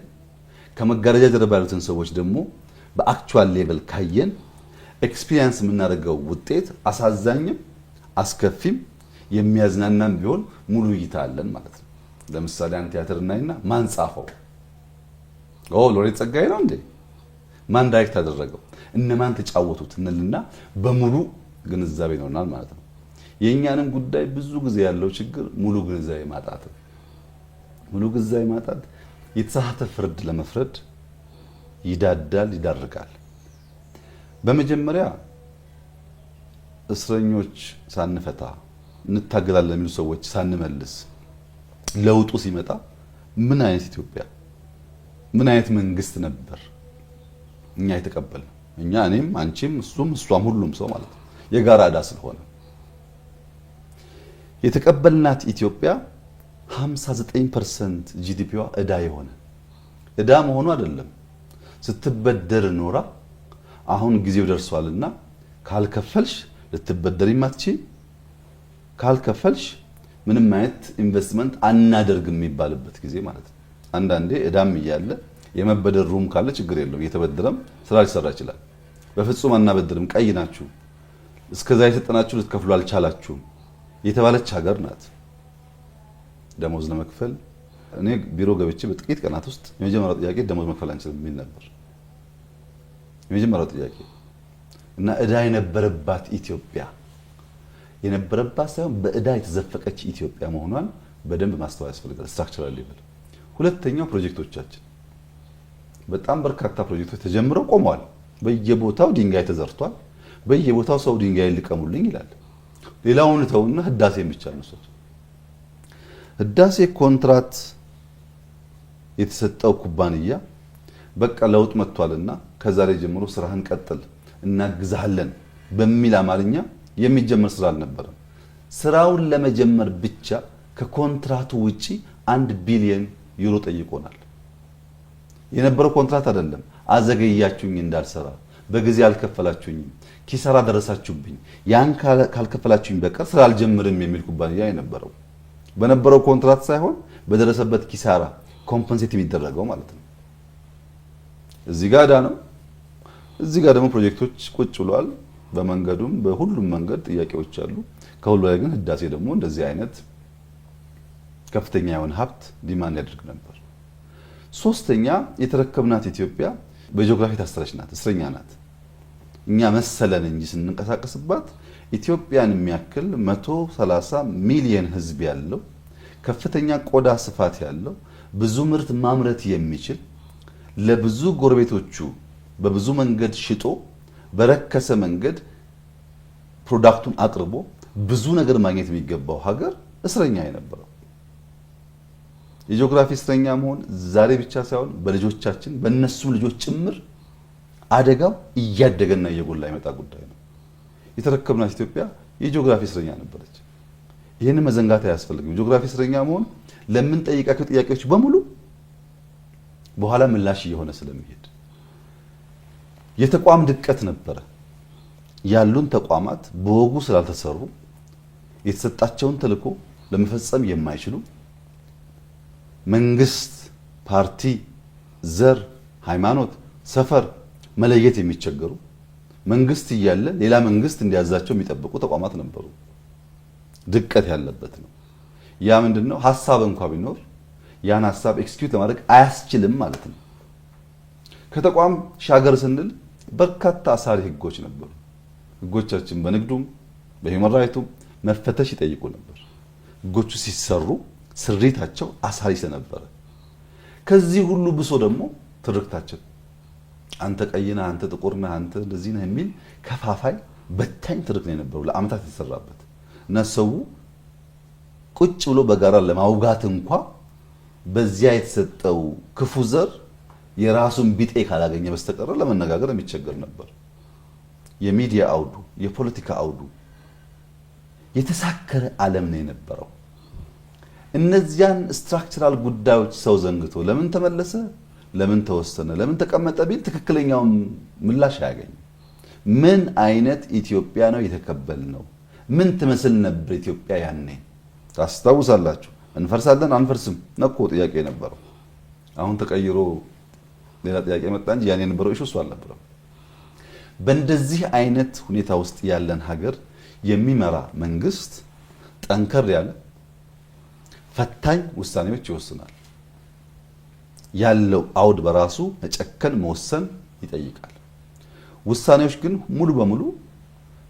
ከመጋረጃ ጀርባ ያሉትን ሰዎች ደግሞ በአክቹዋል ሌቭል ካየን ኤክስፒሪየንስ የምናደርገው ውጤት አሳዛኝም አስከፊም የሚያዝናናም ቢሆን ሙሉ እይታ አለን ማለት ነው። ለምሳሌ አንድ ቲያትር እናይና ማን ጻፈው? ሎሬት ጸጋዬ ነው እንዴ? ማን ዳይሬክት አደረገው? እነማን ተጫወቱት? እንልና በሙሉ ግንዛቤ ይኖርናል ማለት ነው። የእኛንም ጉዳይ ብዙ ጊዜ ያለው ችግር ሙሉ ግንዛቤ ማጣት ነው። ሙሉ ግንዛቤ ማጣት የተሳሳተ ፍርድ ለመፍረድ ይዳዳል፣ ይዳርጋል። በመጀመሪያ እስረኞች ሳንፈታ እንታገላለን የሚሉ ሰዎች ሳንመልስ ለውጡ ሲመጣ ምን አይነት ኢትዮጵያ ምን አይነት መንግስት ነበር እኛ የተቀበልነው? እኛ እኔም አንቺም እሱም እሷም ሁሉም ሰው ማለት ነው የጋራ ዕዳ ስለሆነ የተቀበልናት ኢትዮጵያ 59% ጂዲፒዋ ዕዳ የሆነ ዕዳ መሆኑ አይደለም ስትበደር ኖራ አሁን ጊዜው ደርሷልና ካልከፈልሽ ልትበደሪ ማትቺ ካልከፈልሽ ምንም አይነት ኢንቨስትመንት አናደርግም የሚባልበት ጊዜ ማለት ነው። አንዳንዴ ዕዳም እያለ የመበደር ሩም ካለ ችግር የለውም እየተበደረም ስራ ሊሰራ ይችላል። በፍጹም አናበድርም ቀይ ናችሁ እስከዛ የተጠናችሁ ልትከፍሉ አልቻላችሁም የተባለች ሀገር ናት። ደሞዝ ለመክፈል እኔ ቢሮ ገብቼ በጥቂት ቀናት ውስጥ የመጀመሪያው ጥያቄ ደሞዝ መክፈል አንችልም የሚል ነበር የመጀመሪያው ጥያቄ። እና ዕዳ የነበረባት ኢትዮጵያ የነበረባት ሳይሆን በዕዳ የተዘፈቀች ኢትዮጵያ መሆኗን በደንብ ማስተዋል ያስፈልጋል። ስትራክቸራል ሌቭል። ሁለተኛው ፕሮጀክቶቻችን በጣም በርካታ ፕሮጀክቶች ተጀምረው ቆመዋል። በየቦታው ድንጋይ ተዘርቷል። በየቦታው ሰው ድንጋይ ልቀሙልኝ ይላል። ሌላውን ተውና ህዳሴን ብቻ ነው። ህዳሴ ኮንትራት የተሰጠው ኩባንያ በቃ ለውጥ መጥቷልና ከዛሬ ጀምሮ ስራህን ቀጥል እናግዛለን በሚል አማርኛ የሚጀመር ስራ አልነበረም። ስራውን ለመጀመር ብቻ ከኮንትራቱ ውጪ 1 ቢሊዮን ዩሮ ጠይቆናል። የነበረው ኮንትራት አይደለም አዘገያችሁኝ እንዳልሰራ በጊዜ አልከፈላችሁኝም ኪሳራ ደረሳችሁብኝ ያን ካልከፈላችሁኝ በቀር ስራ አልጀምርም የሚል ኩባንያ የነበረው በነበረው ኮንትራት ሳይሆን በደረሰበት ኪሳራ ኮምፐንሴት የሚደረገው ማለት ነው። እዚህ ጋር ዕዳ ነው። እዚህ ጋር ደግሞ ፕሮጀክቶች ቁጭ ብለዋል። በመንገዱም በሁሉም መንገድ ጥያቄዎች አሉ። ከሁሉ ላይ ግን ህዳሴ ደግሞ እንደዚህ አይነት ከፍተኛ የሆነ ሀብት ዲማንድ ያደርግ ነበር። ሶስተኛ የተረከብናት ኢትዮጵያ በጂኦግራፊ ታስረች ናት፣ እስረኛ ናት። እኛ መሰለን እንጂ ስንንቀሳቀስባት ኢትዮጵያን የሚያክል 130 ሚሊዮን ህዝብ ያለው ከፍተኛ ቆዳ ስፋት ያለው ብዙ ምርት ማምረት የሚችል ለብዙ ጎረቤቶቹ በብዙ መንገድ ሽጦ በረከሰ መንገድ ፕሮዳክቱን አቅርቦ ብዙ ነገር ማግኘት የሚገባው ሀገር እስረኛ የነበረው የጂኦግራፊ እስረኛ መሆን ዛሬ ብቻ ሳይሆን በልጆቻችን በእነሱም ልጆች ጭምር አደጋው እያደገና እየጎላ የመጣ ጉዳይ ነው። የተረከብናት ኢትዮጵያ የጂኦግራፊ እስረኛ ነበረች። ይህንን መዘንጋት አያስፈልግም። ጂኦግራፊ እስረኛ መሆን ለምን ጠይቃቸው ጥያቄዎች በሙሉ በኋላ ምላሽ እየሆነ ስለሚሄድ የተቋም ድቀት ነበረ። ያሉን ተቋማት በወጉ ስላልተሰሩ የተሰጣቸውን ተልዕኮ ለመፈጸም የማይችሉ መንግስት፣ ፓርቲ፣ ዘር፣ ሃይማኖት፣ ሰፈር መለየት የሚቸገሩ መንግስት እያለ ሌላ መንግስት እንዲያዛቸው የሚጠብቁ ተቋማት ነበሩ። ድቀት ያለበት ነው። ያ ምንድነው? ሐሳብ እንኳን ቢኖር ያን ሐሳብ ኤክስኪዩት ለማድረግ አያስችልም ማለት ነው። ከተቋም ሻገር ስንል በርካታ አሳሪ ህጎች ነበሩ። ህጎቻችን በንግዱም በሂውማን ራይቱም መፈተሽ ይጠይቁ ነበር። ህጎቹ ሲሰሩ ስሪታቸው አሳሪ ስለነበረ ከዚህ ሁሉ ብሶ ደግሞ ትርክታችን አንተ ቀይና አንተ ጥቁርና አንተ እንደዚህ ነህ የሚል ከፋፋይ በታኝ ትርክ ነው የነበረው ለአመታት የተሰራበት እና ሰው ቁጭ ብሎ በጋራ ለማውጋት እንኳን በዚያ የተሰጠው ክፉ ዘር የራሱን ቢጤ ካላገኘ በስተቀር ለመነጋገር የሚቸገር ነበር። የሚዲያ አውዱ፣ የፖለቲካ አውዱ የተሳከረ ዓለም ነው የነበረው። እነዚያን ስትራክቸራል ጉዳዮች ሰው ዘንግቶ ለምን ተመለሰ፣ ለምን ተወሰነ፣ ለምን ተቀመጠ ቢል ትክክለኛው ምላሽ አያገኝም። ምን አይነት ኢትዮጵያ ነው የተቀበልነው? ምን ትመስል ነበር ኢትዮጵያ ያኔ? ታስታውሳላችሁ? እንፈርሳለን አንፈርስም ነኮ ጥያቄ ነበረው። አሁን ተቀይሮ ሌላ ጥያቄ መጣ እንጂ ያኔ የነበረው ኢሹ እሱ አልነበረም። በእንደዚህ አይነት ሁኔታ ውስጥ ያለን ሀገር የሚመራ መንግስት ጠንከር ያለ ፈታኝ ውሳኔዎች ይወስናል። ያለው አውድ በራሱ መጨከን መወሰን ይጠይቃል። ውሳኔዎች ግን ሙሉ በሙሉ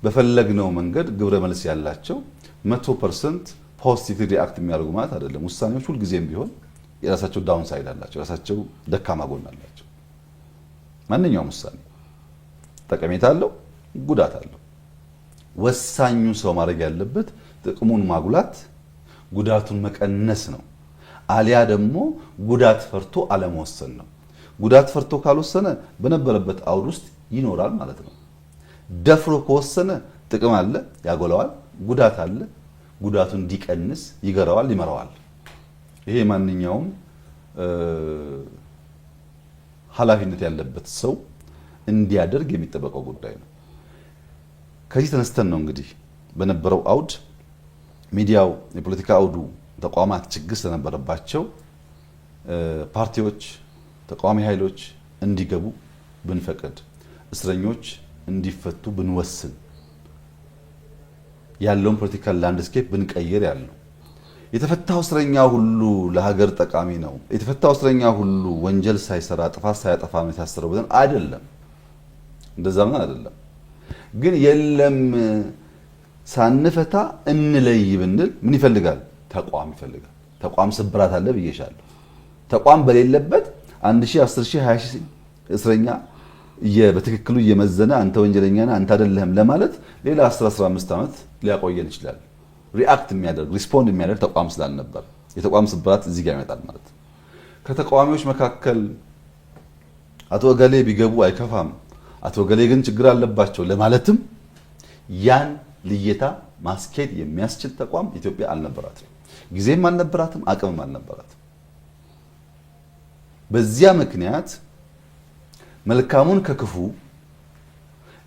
በፈለግነው መንገድ ግብረ መልስ ያላቸው 100% ፖዚቲቭ ሪአክት የሚያደርጉ ማለት አይደለም። ውሳኔዎች ሁሉ ጊዜም ቢሆን የራሳቸው ዳውን ሳይድ አላቸው፣ የራሳቸው ደካማ ጎን አላቸው። ማንኛውም ውሳኔ ጠቀሜታ አለው፣ ጉዳት አለው። ወሳኙ ሰው ማድረግ ያለበት ጥቅሙን ማጉላት፣ ጉዳቱን መቀነስ ነው። አሊያ ደግሞ ጉዳት ፈርቶ አለመወሰን ነው። ጉዳት ፈርቶ ካልወሰነ በነበረበት አውድ ውስጥ ይኖራል ማለት ነው። ደፍሮ ከወሰነ ጥቅም አለ፣ ያጎለዋል። ጉዳት አለ፣ ጉዳቱን እንዲቀንስ ይገራዋል፣ ይመራዋል። ይሄ ማንኛውም ኃላፊነት ያለበት ሰው እንዲያደርግ የሚጠበቀው ጉዳይ ነው። ከዚህ ተነስተን ነው እንግዲህ በነበረው አውድ ሚዲያው፣ የፖለቲካ አውዱ፣ ተቋማት ችግር ስለነበረባቸው ፓርቲዎች፣ ተቃዋሚ ኃይሎች እንዲገቡ ብንፈቅድ፣ እስረኞች እንዲፈቱ ብንወስን፣ ያለውን ፖለቲካል ላንድስኬፕ ብንቀይር ያለው የተፈታው እስረኛ ሁሉ ለሀገር ጠቃሚ ነው፣ የተፈታው እስረኛ ሁሉ ወንጀል ሳይሰራ ጥፋት ሳያጠፋ ነው የታሰረው ብለን አይደለም። እንደዛ ምን አይደለም። ግን የለም ሳንፈታ እንለይ ብንል ምን ይፈልጋል? ተቋም ይፈልጋል። ተቋም ስብራት አለ ብዬሻለሁ። ተቋም በሌለበት 1000፣ 10000፣ 20000 እስረኛ በትክክሉ እየመዘነ አንተ ወንጀለኛ ነህ አንተ አይደለህም ለማለት ሌላ 10፣ 15 ዓመት ሊያቆየን ይችላል። ሪአክት የሚያደርግ ሪስፖንድ የሚያደርግ ተቋም ስላልነበር የተቋም ስብራት እዚህ ጋር ይመጣል ማለት ነው። ከተቃዋሚዎች መካከል አቶ እገሌ ቢገቡ አይከፋም፣ አቶ እገሌ ግን ችግር አለባቸው ለማለትም ያን ልየታ ማስኬድ የሚያስችል ተቋም ኢትዮጵያ አልነበራትም። ጊዜም አልነበራትም፣ አቅምም አልነበራትም። በዚያ ምክንያት መልካሙን ከክፉ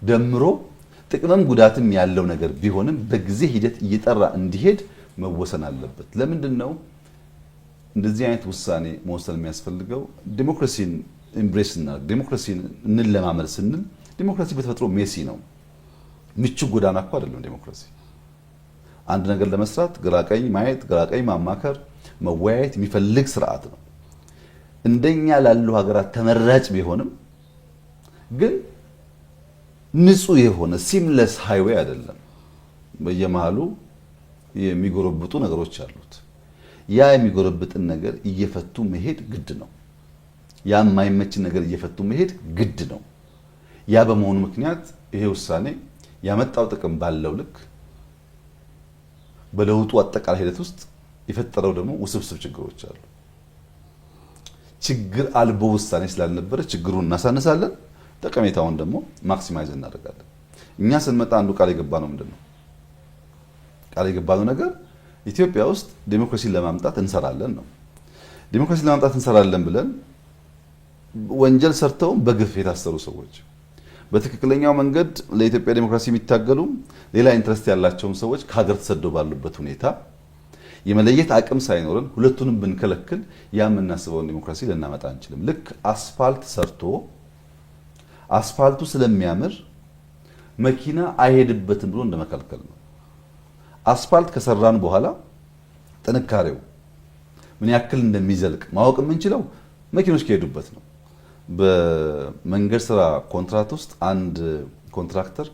ደምሮ ጥቅምም ጉዳትም ያለው ነገር ቢሆንም በጊዜ ሂደት እየጠራ እንዲሄድ መወሰን አለበት። ለምንድን ነው እንደዚህ አይነት ውሳኔ መወሰን የሚያስፈልገው? ዲሞክራሲን ኢምብሬስ እና ዲሞክራሲን እንለማመድ ስንል ዲሞክራሲ በተፈጥሮ ሜሲ ነው። ምቹ ጎዳና እኮ አይደለም ዲሞክራሲ። አንድ ነገር ለመስራት ግራቀኝ ማየት፣ ግራቀኝ ማማከር፣ መወያየት የሚፈልግ ስርዓት ነው። እንደኛ ላሉ ሀገራት ተመራጭ ቢሆንም ግን ንጹህ የሆነ ሲምለስ ሃይዌይ አይደለም። በየመሃሉ የሚጎረብጡ ነገሮች አሉት። ያ የሚጎረብጥን ነገር እየፈቱ መሄድ ግድ ነው። ያ የማይመችን ነገር እየፈቱ መሄድ ግድ ነው። ያ በመሆኑ ምክንያት ይሄ ውሳኔ ያመጣው ጥቅም ባለው ልክ በለውጡ አጠቃላይ ሂደት ውስጥ የፈጠረው ደግሞ ውስብስብ ችግሮች አሉ። ችግር አልቦ ውሳኔ ስላልነበረ ችግሩን እናሳነሳለን፣ ጠቀሜታውን ደግሞ ማክሲማይዝ እናደርጋለን። እኛ ስንመጣ አንዱ ቃል የገባነው ምንድነው? ቃል የገባነው ነገር ኢትዮጵያ ውስጥ ዲሞክራሲን ለማምጣት እንሰራለን ነው። ዲሞክራሲን ለማምጣት እንሰራለን ብለን ወንጀል ሰርተው በግፍ የታሰሩ ሰዎች፣ በትክክለኛው መንገድ ለኢትዮጵያ ዲሞክራሲ የሚታገሉ ሌላ ኢንትረስት ያላቸውን ሰዎች ከሀገር ተሰደው ባሉበት ሁኔታ የመለየት አቅም ሳይኖረን ሁለቱንም ብንከለክል ያ የምናስበውን ዲሞክራሲ ልናመጣ አንችልም። ልክ አስፋልት ሰርቶ አስፋልቱ ስለሚያምር መኪና አይሄድበትም ብሎ እንደመከልከል ነው። አስፋልት ከሰራን በኋላ ጥንካሬው ምን ያክል እንደሚዘልቅ ማወቅ የምንችለው መኪኖች ከሄዱበት ነው። በመንገድ ስራ ኮንትራክት ውስጥ አንድ ኮንትራክተር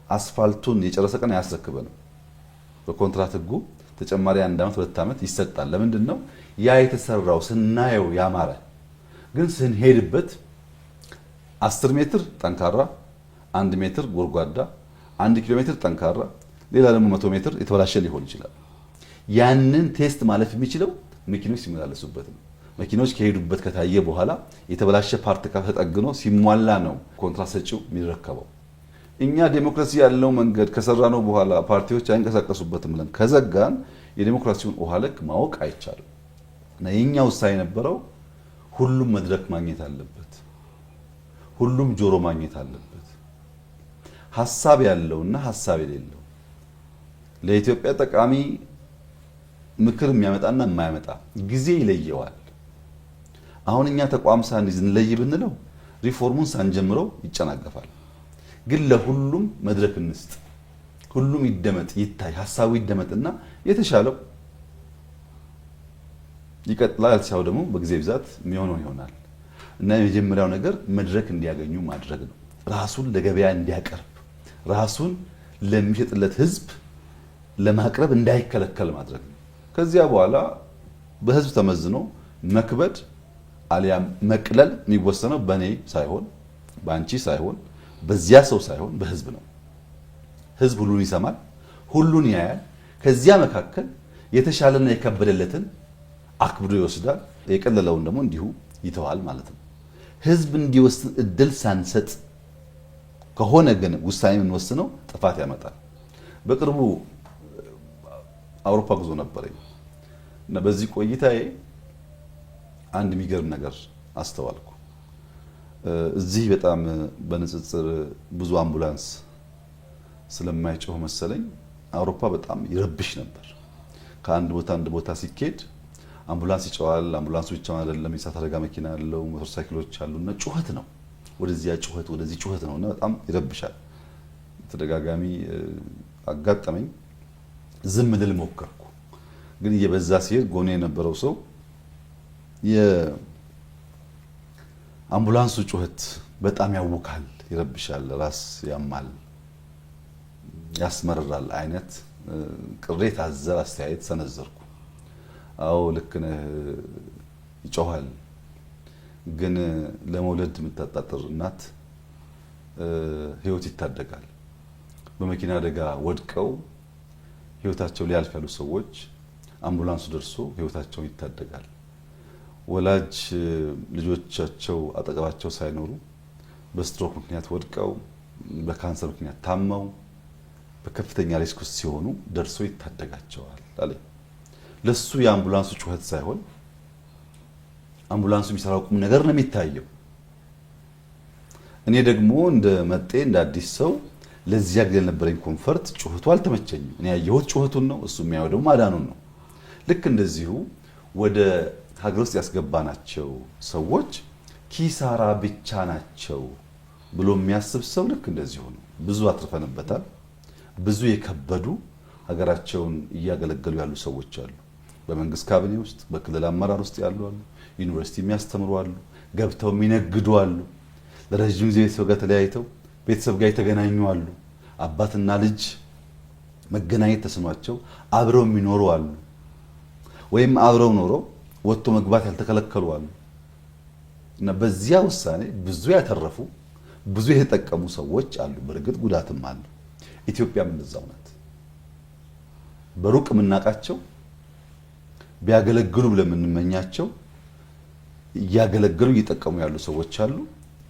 አስፋልቱን የጨረሰ ቀን አያስረክበንም። በኮንትራክት ህጉ ተጨማሪ 1 ዓመት 2 ዓመት ይሰጣል። ለምንድን ነው? ያ የተሰራው ስናየው ያማረ ግን ስንሄድበት 10 ሜትር ጠንካራ፣ 1 ሜትር ጎርጓዳ፣ 1 ኪሎ ሜትር ጠንካራ፣ ሌላ ደግሞ 100 ሜትር የተበላሸ ሊሆን ይችላል። ያንን ቴስት ማለፍ የሚችለው መኪኖች ሲመላለሱበት ነው። መኪኖች ከሄዱበት ከታየ በኋላ የተበላሸ ፓርት ተጠግኖ ሲሟላ ነው ኮንትራት ሰጪው የሚረከበው። እኛ ዴሞክራሲ ያለው መንገድ ከሰራነው በኋላ ፓርቲዎች አይንቀሳቀሱበትም ብለን ከዘጋን የዴሞክራሲውን ውሃ ልክ ማወቅ አይቻልም። እና የኛ ውሳኔ የነበረው ሁሉም መድረክ ማግኘት አለበት፣ ሁሉም ጆሮ ማግኘት አለበት። ሐሳብ ያለውና ሐሳብ የሌለው ለኢትዮጵያ ጠቃሚ ምክር የሚያመጣና የማያመጣ ጊዜ ይለየዋል። አሁን እኛ ተቋም ሳንይዝ እንለይ ብንለው ሪፎርሙን ሳንጀምረው ይጨናገፋል። ግን ለሁሉም መድረክ እንስጥ፣ ሁሉም ይደመጥ፣ ይታይ፣ ሐሳቡ ይደመጥና የተሻለው ይቀጥላል። ያልተሻለው ደግሞ በጊዜ ብዛት የሚሆነው ይሆናል። እና የመጀመሪያው ነገር መድረክ እንዲያገኙ ማድረግ ነው። ራሱን ለገበያ እንዲያቀርብ፣ ራሱን ለሚሸጥለት ህዝብ ለማቅረብ እንዳይከለከል ማድረግ ነው። ከዚያ በኋላ በህዝብ ተመዝኖ መክበድ አሊያም መቅለል የሚወሰነው በኔ ሳይሆን በአንቺ ሳይሆን በዚያ ሰው ሳይሆን በህዝብ ነው። ህዝብ ሁሉን ይሰማል፣ ሁሉን ያያል። ከዚያ መካከል የተሻለና የከበደለትን አክብዶ ይወስዳል፣ የቀለለውን ደግሞ እንዲሁ ይተዋል ማለት ነው። ህዝብ እንዲወስን እድል ሳንሰጥ ከሆነ ግን ውሳኔ የምንወስነው ጥፋት ያመጣል። በቅርቡ አውሮፓ ጉዞ ነበረኝ እና በዚህ ቆይታዬ አንድ የሚገርም ነገር አስተዋልኩ። እዚህ በጣም በንጽጽር ብዙ አምቡላንስ ስለማይጮህ መሰለኝ አውሮፓ በጣም ይረብሽ ነበር። ከአንድ ቦታ አንድ ቦታ ሲኬድ አምቡላንስ ይጮሃል። አምቡላንሱ ብቻውን አይደለም፣ የእሳት አደጋ መኪና ያለው ሞተር ሳይክሎች አሉና ጩኸት ነው። ወደዚያ ጩኸት ወደዚህ ጩኸት ነውና በጣም ይረብሻል። ተደጋጋሚ አጋጠመኝ። ዝም ልል ሞከርኩ፣ ግን እየበዛ ሲሄድ ጎኔ የነበረው ሰው የአምቡላንሱ ጩኸት በጣም ያውካል፣ ይረብሻል፣ ራስ ያማል፣ ያስመርራል አይነት ቅሬታ አዘል አስተያየት ሰነዘርኩ። አዎ ልክ ነህ፣ ይጮሃል። ግን ለመውለድ የምታጣጥር እናት ህይወት ይታደጋል። በመኪና አደጋ ወድቀው ህይወታቸው ሊያልፍ ያሉ ሰዎች አምቡላንሱ ደርሶ ህይወታቸውን ይታደጋል። ወላጅ ልጆቻቸው አጠገባቸው ሳይኖሩ በስትሮክ ምክንያት ወድቀው በካንሰር ምክንያት ታመው በከፍተኛ ሪስክ ውስጥ ሲሆኑ ደርሶ ይታደጋቸዋል አለ። ለሱ የአምቡላንሱ ጩኸት ሳይሆን አምቡላንሱ የሚሰራው ቁም ነገር ነው የሚታየው። እኔ ደግሞ እንደ መጤ እንደ አዲስ ሰው ለዚያ ጊዜ ነበረኝ ኮንፈርት ጩኸቱ አልተመቸኝም። እኔ ያየሁት ጩኸቱን ነው፣ እሱ የሚያየው ደግሞ ማዳኑን ነው። ልክ እንደዚሁ ወደ ሀገር ውስጥ ያስገባናቸው ሰዎች ኪሳራ ብቻ ናቸው ብሎ የሚያስብ ሰው ልክ እንደዚሁ ነው። ብዙ አትርፈንበታል። ብዙ የከበዱ ሀገራቸውን እያገለገሉ ያሉ ሰዎች አሉ። በመንግስት ካቢኔ ውስጥ በክልል አመራር ውስጥ ያሉ አሉ። ዩኒቨርሲቲ የሚያስተምሩ አሉ። ገብተው የሚነግዱ አሉ። ለረጅም ጊዜ ቤተሰብ ጋር ተለያይተው ቤተሰብ ጋር የተገናኙ አሉ። አባትና ልጅ መገናኘት ተስኗቸው አብረው የሚኖሩ አሉ። ወይም አብረው ኖረው ወጥቶ መግባት ያልተከለከሉ አሉ። እና በዚያ ውሳኔ ብዙ ያተረፉ ብዙ የተጠቀሙ ሰዎች አሉ። በእርግጥ ጉዳትም አለ። ኢትዮጵያም እንደዛው ናት። በሩቅ የምናውቃቸው ቢያገለግሉ ብለን የምንመኛቸው እያገለገሉ እየጠቀሙ ያሉ ሰዎች አሉ።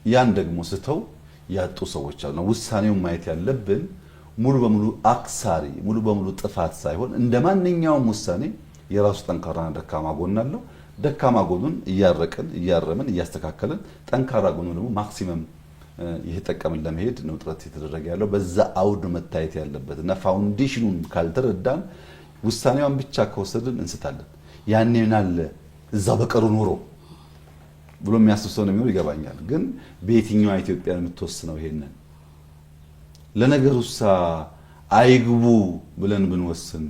ያን ደግሞ ስተው ያጡ ሰዎች አሉ። ውሳኔውን ማየት ያለብን ሙሉ በሙሉ አክሳሪ ሙሉ በሙሉ ጥፋት ሳይሆን እንደ ማንኛውም ውሳኔ የራሱ ጠንካራና ደካማ ጎን አለው። ደካማ ጎኑን እያረቅን እያረምን እያስተካከልን ጠንካራ ጎኑን ደግሞ ማክሲመም እየተጠቀምን ለመሄድ ነው ጥረት የተደረገ ያለው። በዛ አውድ መታየት ያለበት እና ፋውንዴሽኑን ካልተረዳን ውሳኔዋን ብቻ ከወሰድን እንስታለን። ያኔ ምናለ እዛው በቀሩ ኖሮ ብሎ የሚያስብ ሰው ነው የሚሆነው ይገባኛል። ግን በየትኛው ኢትዮጵያ የምትወስነው ይሄንን ለነገሩሳ አይግቡ ብለን ብንወስን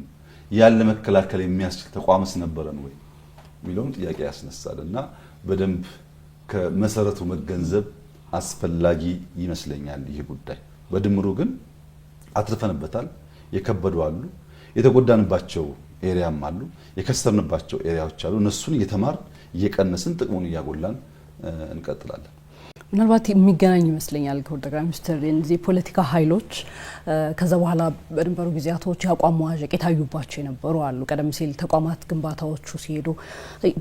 ያለ መከላከል የሚያስችል ተቋምስ ነበረን ወይ የሚለውን ጥያቄ ያስነሳል። እና በደንብ ከመሰረቱ መገንዘብ አስፈላጊ ይመስለኛል ይህ ጉዳይ። በድምሩ ግን አትርፈንበታል። የከበዱ አሉ፣ የተጎዳንባቸው ኤሪያም አሉ፣ የከሰርንባቸው ኤሪያዎች አሉ። እነሱን እየተማር እየቀነስን ጥቅሙን እያጎላን እንቀጥላለን። ምናልባት የሚገናኝ ይመስለኛል ክቡር ጠቅላይ ሚኒስትር እነዚህ የፖለቲካ ኃይሎች ከዛ በኋላ በድንበሩ ጊዜያቶች የአቋም መዋዠቅ የታዩባቸው የነበሩ አሉ። ቀደም ሲል ተቋማት ግንባታዎቹ ሲሄዱ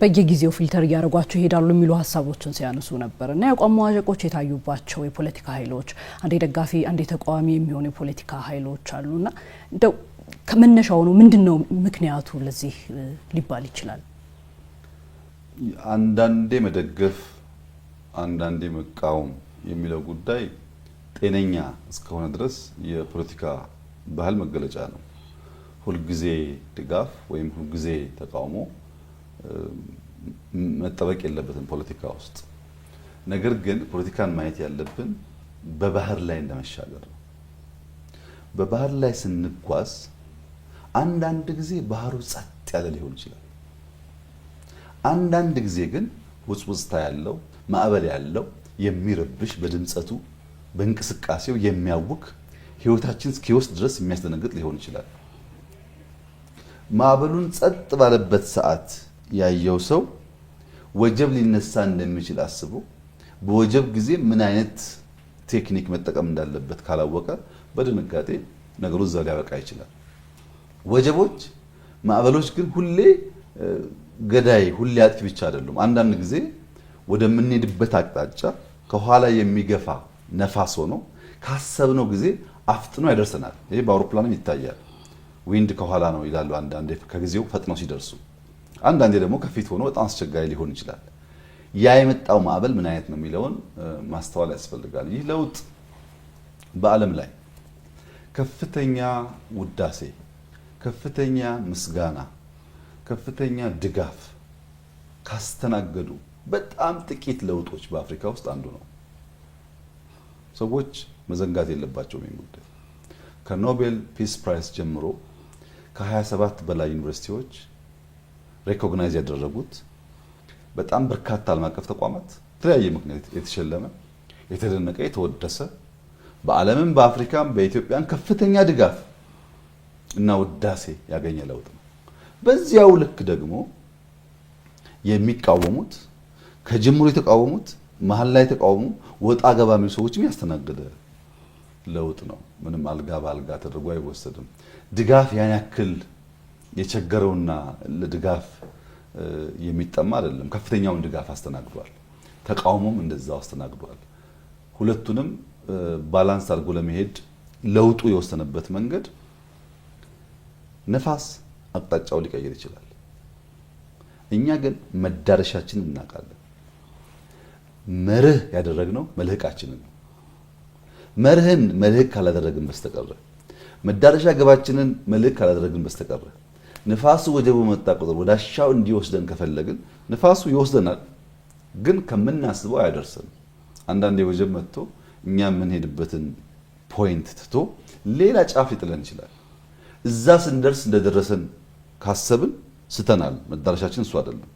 በየጊዜው ፊልተር እያደረጓቸው ይሄዳሉ የሚሉ ሀሳቦችን ሲያነሱ ነበር እና የአቋም መዋዠቆች የታዩባቸው የፖለቲካ ኃይሎች አንዴ ደጋፊ አንዴ ተቃዋሚ የሚሆኑ የፖለቲካ ኃይሎች አሉና እንደው ከመነሻው ነው ምንድነው ምክንያቱ ለዚህ ሊባል ይችላል? አንዳንዴ መደገፍ አንዳንዴ መቃወም የሚለው ጉዳይ ጤነኛ እስከሆነ ድረስ የፖለቲካ ባህል መገለጫ ነው። ሁልጊዜ ድጋፍ ወይም ሁልጊዜ ተቃውሞ መጠበቅ የለበትም ፖለቲካ ውስጥ። ነገር ግን ፖለቲካን ማየት ያለብን በባህር ላይ እንደመሻገር ነው። በባህር ላይ ስንጓዝ አንዳንድ ጊዜ ባህሩ ጸጥ ያለ ሊሆን ይችላል። አንዳንድ ጊዜ ግን ውጽውጽታ ያለው ማዕበል ያለው የሚረብሽ በድምጸቱ በእንቅስቃሴው የሚያውክ ህይወታችን እስኪወስድ ድረስ የሚያስደነግጥ ሊሆን ይችላል። ማዕበሉን ጸጥ ባለበት ሰዓት ያየው ሰው ወጀብ ሊነሳ እንደሚችል አስቦ በወጀብ ጊዜ ምን አይነት ቴክኒክ መጠቀም እንዳለበት ካላወቀ በድንጋጤ ነገሩ እዛው ሊያበቃ ይችላል። ወጀቦች፣ ማዕበሎች ግን ሁሌ ገዳይ ሁሌ አጥፊ ብቻ አይደሉም። አንዳንድ ጊዜ ወደምንሄድበት አቅጣጫ ከኋላ የሚገፋ ነፋስ ሆኖ ካሰብነው ጊዜ አፍጥኖ ያደርሰናል። ይሄ በአውሮፕላንም ይታያል። ዊንድ ከኋላ ነው ይላሉ አንዳንዴ ከጊዜው ፈጥነው ሲደርሱ፣ አንዳንዴ ደግሞ ከፊት ሆኖ በጣም አስቸጋሪ ሊሆን ይችላል። ያ የመጣው ማዕበል ምን አይነት ነው የሚለውን ማስተዋል ያስፈልጋል። ይህ ለውጥ በዓለም ላይ ከፍተኛ ውዳሴ፣ ከፍተኛ ምስጋና፣ ከፍተኛ ድጋፍ ካስተናገዱ በጣም ጥቂት ለውጦች በአፍሪካ ውስጥ አንዱ ነው። ሰዎች መዘንጋት የለባቸውም። ይህ ጉዳይ ከኖቤል ፒስ ፕራይስ ጀምሮ ከ27 በላይ ዩኒቨርሲቲዎች ሬኮግናይዝ ያደረጉት በጣም በርካታ ዓለም አቀፍ ተቋማት የተለያየ ምክንያት የተሸለመ የተደነቀ የተወደሰ በዓለምም በአፍሪካም በኢትዮጵያን ከፍተኛ ድጋፍ እና ውዳሴ ያገኘ ለውጥ ነው። በዚያው ልክ ደግሞ የሚቃወሙት ከጅምሩ የተቃወሙት መሀል ላይ የተቃወሙ ወጣ ገባ የሚሉ ሰዎችም ያስተናገደ ለውጥ ነው። ምንም አልጋ በአልጋ ተደርጎ አይወሰድም። ድጋፍ ያን ያክል የቸገረውና ለድጋፍ የሚጠማ አይደለም። ከፍተኛውን ድጋፍ አስተናግዷል። ተቃውሞም እንደዛው አስተናግዷል። ሁለቱንም ባላንስ አድርጎ ለመሄድ ለውጡ የወሰነበት መንገድ ነፋስ አቅጣጫው ሊቀይር ይችላል። እኛ ግን መዳረሻችንን እናውቃለን። መርህ ያደረግነው መልህቃችንን ነው። መርህን መልህቅ ካላደረግን በስተቀር መዳረሻ ግባችንን መልህቅ ካላደረግን በስተቀር ንፋሱ ወጀቡ መጣ ቁጥር ወዳሻው እንዲወስደን ከፈለግን ንፋሱ ይወስደናል፣ ግን ከምናስበው አያደርሰንም። አንዳንዴ ወጀብ መጥቶ እኛ የምንሄድበትን ፖይንት ትቶ ሌላ ጫፍ ይጥለን ይችላል። እዛ ስንደርስ እንደደረሰን ካሰብን ስተናል። መዳረሻችን እሱ አይደለም።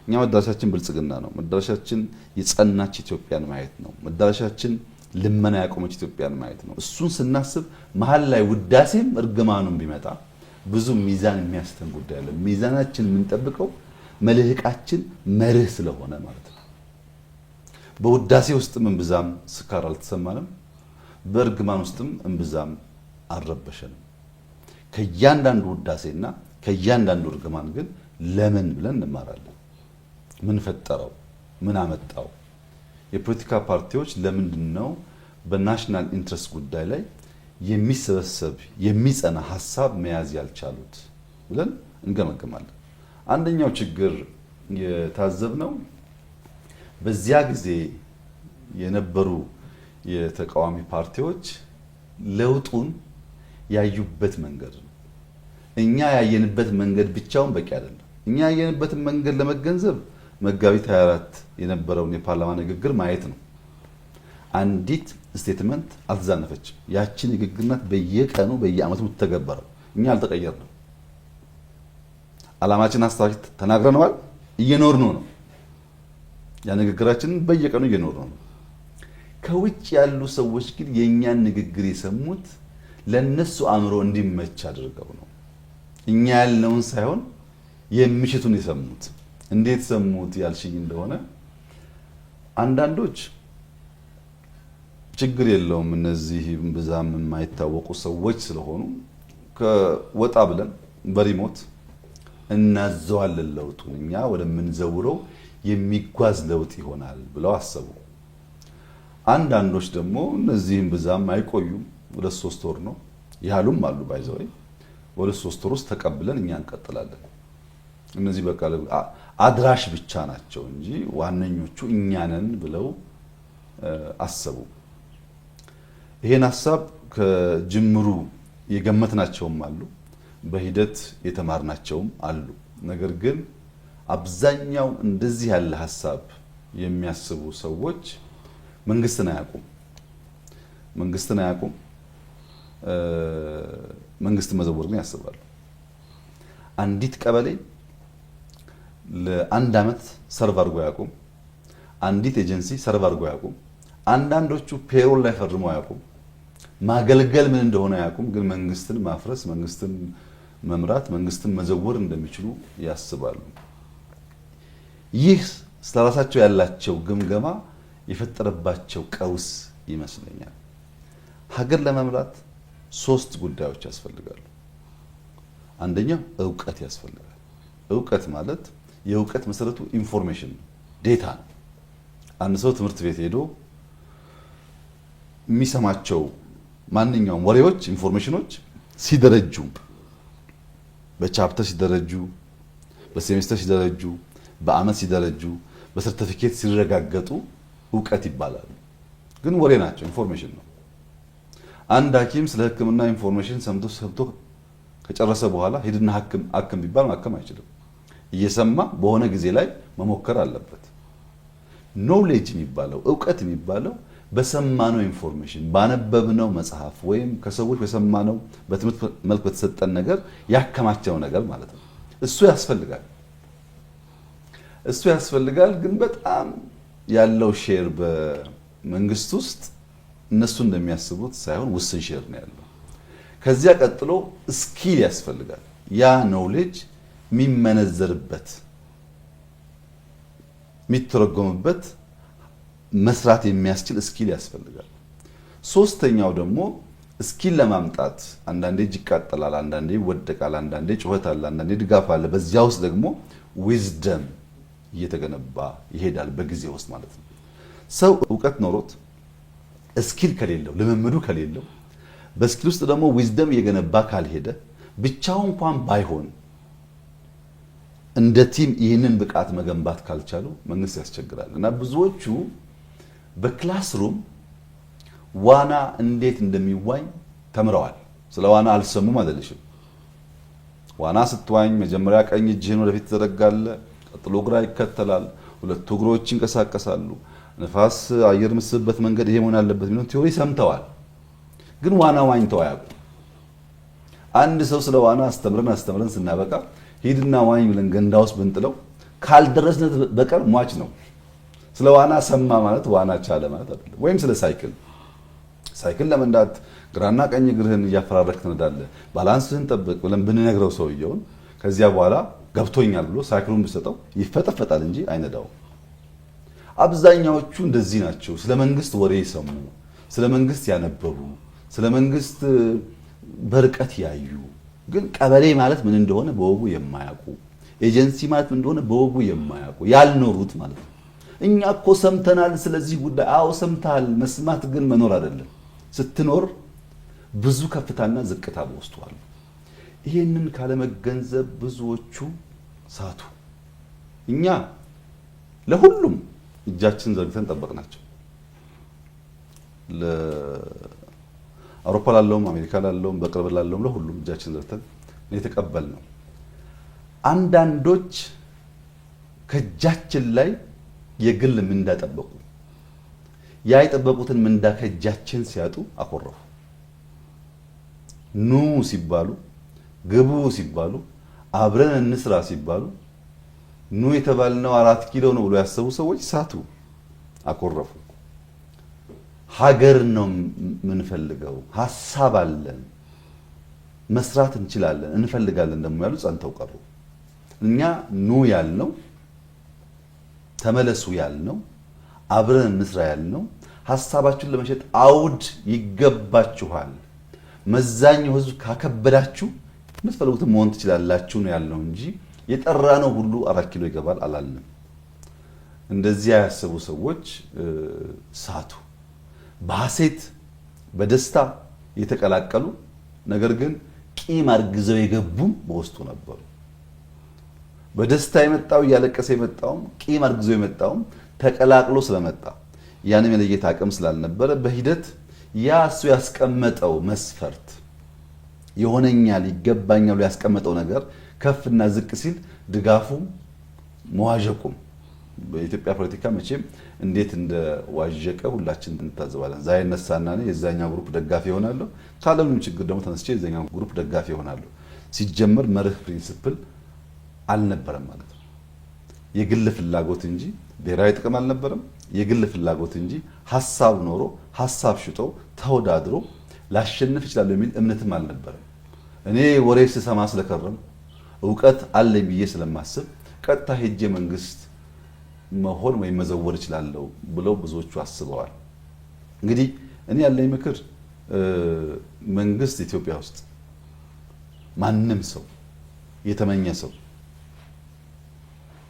እኛ መዳረሻችን ብልጽግና ነው። መዳረሻችን የጸናች ኢትዮጵያን ማየት ነው። መዳረሻችን ልመና ያቆመች ኢትዮጵያን ማየት ነው። እሱን ስናስብ መሀል ላይ ውዳሴም እርግማኑም ቢመጣ ብዙ ሚዛን የሚያስተን ጉዳይ አለ። ሚዛናችን የምንጠብቀው መልህቃችን መርህ ስለሆነ ማለት ነው። በውዳሴ ውስጥም እምብዛም ስካር አልተሰማንም፣ በእርግማን ውስጥም እምብዛም አልረበሸንም። ከእያንዳንዱ ውዳሴና ከእያንዳንዱ እርግማን ግን ለምን ብለን እንማራለን። ምን ፈጠረው? ምን አመጣው? የፖለቲካ ፓርቲዎች ለምንድን ነው በናሽናል ኢንትረስት ጉዳይ ላይ የሚሰበሰብ የሚጸና ሀሳብ መያዝ ያልቻሉት ብለን እንገመግማለን። አንደኛው ችግር የታዘብነው በዚያ ጊዜ የነበሩ የተቃዋሚ ፓርቲዎች ለውጡን ያዩበት መንገድ ነው። እኛ ያየንበት መንገድ ብቻውን በቂ አይደለም። እኛ ያየንበትን መንገድ ለመገንዘብ መጋቢት 24 የነበረውን የፓርላማ ንግግር ማየት ነው። አንዲት ስቴትመንት አልተዛነፈችም። ያቺ ንግግር ናት በየቀኑ በየአመቱ ተገበረው። እኛ አልተቀየርንም። ዓላማችን አስተዋሽ ተናግረነዋል፣ እየኖርነው ነው። ያ ንግግራችንን በየቀኑ እየኖርነው ነው። ከውጭ ያሉ ሰዎች ግን የኛን ንግግር የሰሙት ለነሱ አእምሮ እንዲመች አድርገው ነው። እኛ ያልነውን ሳይሆን የሚሽቱን የሰሙት። እንዴት ሰሙት ያልሽኝ እንደሆነ አንዳንዶች ችግር የለውም እነዚህ ብዛም የማይታወቁ ሰዎች ስለሆኑ ከወጣ ብለን በሪሞት እናዘዋለን ለውጡን እኛ ወደምንዘውረው የሚጓዝ ለውጥ ይሆናል ብለው አሰቡ። አንዳንዶች ደግሞ እነዚህም ብዛም አይቆዩም፣ ወደ 3 ወር ነው ያሉም አሉ። ባይዘው ወደ 3 ወር ውስጥ ተቀብለን እኛ እንቀጥላለን። እነዚህ በቃ አድራሽ ብቻ ናቸው እንጂ ዋነኞቹ እኛ ነን ብለው አሰቡ። ይሄን ሐሳብ ከጅምሩ የገመትናቸውም አሉ፣ በሂደት የተማርናቸውም አሉ። ነገር ግን አብዛኛው እንደዚህ ያለ ሐሳብ የሚያስቡ ሰዎች መንግስትን አያውቁም። መንግስትን መዘወር ግን ያስባሉ። አንዲት ቀበሌ ለአንድ አመት ሰርቭ አድርጎ አያውቁም። አንዲት ኤጀንሲ ሰርቭ አድርጎ አያውቁም። አንዳንዶቹ ፔሮል ላይ ፈርሞ አያውቁም። ማገልገል ምን እንደሆነ አያውቁም። ግን መንግስትን ማፍረስ፣ መንግስትን መምራት፣ መንግስትን መዘወር እንደሚችሉ ያስባሉ። ይህ ስለራሳቸው ያላቸው ግምገማ የፈጠረባቸው ቀውስ ይመስለኛል። ሀገር ለመምራት ሶስት ጉዳዮች ያስፈልጋሉ። አንደኛው እውቀት ያስፈልጋል። እውቀት ማለት የእውቀት መሰረቱ ኢንፎርሜሽን ነው፣ ዴታ ነው። አንድ ሰው ትምህርት ቤት ሄዶ የሚሰማቸው ማንኛውም ወሬዎች፣ ኢንፎርሜሽኖች ሲደረጁ፣ በቻፕተር ሲደረጁ፣ በሴሜስተር ሲደረጁ፣ በአመት ሲደረጁ፣ በሰርቲፊኬት ሲረጋገጡ እውቀት ይባላሉ። ግን ወሬ ናቸው፣ ኢንፎርሜሽን ነው። አንድ ሐኪም ስለ ሕክምና ኢንፎርሜሽን ሰምቶ ከጨረሰ በኋላ ሄድና ሐክም ቢባል ማከም አይችልም። እየሰማ በሆነ ጊዜ ላይ መሞከር አለበት። ኖሌጅ የሚባለው እውቀት የሚባለው በሰማነው ኢንፎርሜሽን ባነበብነው መጽሐፍ ወይም ከሰዎች በሰማነው በትምህርት መልክ በተሰጠን ነገር ያከማቸነው ነገር ማለት ነው። እሱ ያስፈልጋል። ግን በጣም ያለው ሼር በመንግስት ውስጥ እነሱ እንደሚያስቡት ሳይሆን ውስን ሼር ነው ያለው። ከዚያ ቀጥሎ ስኪል ያስፈልጋል። ያ ኖሌጅ የሚመነዘርበት የሚተረጎምበት መስራት የሚያስችል ስኪል ያስፈልጋል። ሶስተኛው ደግሞ ስኪል ለማምጣት አንዳንዴ እጅ ይቃጠላል፣ አንዳንዴ ይወደቃል፣ አንዳንዴ ጩኸት አለ፣ አንዳንዴ ድጋፍ አለ። በዚያ ውስጥ ደግሞ ዊዝደም እየተገነባ ይሄዳል በጊዜ ውስጥ ማለት ነው። ሰው እውቀት ኖሮት ስኪል ከሌለው ልምምዱ ከሌለው በስኪል ውስጥ ደግሞ ዊዝደም እየገነባ ካልሄደ ብቻው እንኳን ባይሆን እንደ ቲም ይህንን ብቃት መገንባት ካልቻሉ መንግስት ያስቸግራል። እና ብዙዎቹ በክላስሩም ዋና እንዴት እንደሚዋኝ ተምረዋል። ስለ ዋና አልሰሙም አይደልሽም። ዋና ስትዋኝ መጀመሪያ ቀኝ እጅህን ወደፊት ትዘረጋለህ፣ ቀጥሎ ግራ ይከተላል፣ ሁለቱ እግሮች ይንቀሳቀሳሉ፣ ንፋስ አየር ምስብበት መንገድ ይሄ መሆን አለበት የሚለው ቲዮሪ ሰምተዋል። ግን ዋና ዋኝተው አያውቁም። አንድ ሰው ስለ ዋና አስተምረን ስናበቃ ሂድና ዋኝ ብለን ገንዳ ውስጥ ብንጥለው ካልደረስነት በቀር ሟች ነው። ስለ ዋና ሰማ ማለት ዋና ቻለ ማለት አይደለም። ወይም ስለ ሳይክል ለመንዳት ግራና ቀኝ እግርህን እያፈራረክ ትነዳለህ፣ ባላንስህን ጠብቅ ብለን ብንነግረው ሰውየውን ከዚያ በኋላ ገብቶኛል ብሎ ሳይክሉን ብሰጠው ይፈጠፈጣል እንጂ አይነዳውም። አብዛኛዎቹ እንደዚህ ናቸው። ስለ መንግስት ወሬ የሰሙ፣ ስለ መንግስት ያነበቡ፣ ስለ መንግስት በርቀት ያዩ፣ ግን ቀበሌ ማለት ምን እንደሆነ በወጉ የማያውቁ፣ ኤጀንሲ ማለት ምን እንደሆነ በወጉ የማያውቁ ያልኖሩት ማለት ነው። እኛ እኮ ሰምተናል ስለዚህ ጉዳይ። አዎ ሰምተሃል። መስማት ግን መኖር አይደለም። ስትኖር ብዙ ከፍታና ዝቅታ በውስጡ አሉ። ይሄንን ካለመገንዘብ ብዙዎቹ ሳቱ። እኛ ለሁሉም እጃችን ዘርግተን ጠበቅናቸው። ለአውሮፓ ላለውም አሜሪካ ላለውም በቅርብ ላለውም ለሁሉም እጃችን ዘርግተን የተቀበልነው። አንዳንዶች ከእጃችን ላይ የግል ምንዳ ጠበቁ። ያ የጠበቁትን ምንዳ ከእጃችን ሲያጡ አኮረፉ። ኑ ሲባሉ፣ ግቡ ሲባሉ፣ አብረን እንስራ ሲባሉ ኑ የተባልነው 4 ኪሎ ነው ብሎ ያሰቡ ሰዎች ሳቱ፣ አኮረፉ። ሀገር ነው የምንፈልገው፣ ሀሳብ አለን፣ መስራት እንችላለን፣ እንፈልጋለን ደግሞ ያሉ ጸንተው ቀሩ። እኛ ኑ ያልነው ተመለሱ ያልነው አብረን እንስራ ያልነው ሐሳባችሁን ለመሸጥ አውድ ይገባችኋል፣ መዛኛው ህዝብ ካከበዳችሁ የምትፈልጉትን መሆን ትችላላችሁ ነው ያልነው እንጂ የጠራነው ሁሉ 4 ኪሎ ይገባል አላልንም። እንደዚያ ያሰቡ ሰዎች ሳቱ። በሐሴት በደስታ የተቀላቀሉ ነገር ግን ቂም አርግዘው የገቡም በውስጡ ነበሩ። በደስታ የመጣው እያለቀሰ የመጣውም ቂም አርግዞ የመጣውም ተቀላቅሎ ስለመጣ ያንም የለየት አቅም ስላልነበረ በሂደት ያ እሱ ያስቀመጠው መስፈርት ይሆነኛል ይገባኛል ያስቀመጠው ነገር ከፍና ዝቅ ሲል ድጋፉም መዋዠቁም በኢትዮጵያ ፖለቲካ መቼም እንዴት እንደዋዠቀ ሁላችን እንታዘባለን። ዛሬ ነሳና ነው የዛኛው ግሩፕ ደጋፊ ይሆናለሁ፣ ካለምንም ችግር ደግሞ ተነስቼ የዛኛው ግሩፕ ደጋፊ ይሆናለሁ። ሲጀመር መርህ ፕሪንሲፕል አልነበረም ማለት ነው። የግል ፍላጎት እንጂ ብሔራዊ ጥቅም አልነበረም። የግል ፍላጎት እንጂ ሐሳብ ኖሮ ሐሳብ ሽጦ ተወዳድሮ ላሸንፍ ይችላል የሚል እምነትም አልነበረም። እኔ ወሬ ስሰማ ስለከረም ዕውቀት አለኝ ብዬ ስለማስብ ቀጥታ ሄጄ መንግስት መሆን ወይ መዘወር ይችላል ብለው ብዙዎቹ አስበዋል። እንግዲህ እኔ ያለኝ ምክር መንግስት ኢትዮጵያ ውስጥ ማንም ሰው የተመኘ ሰው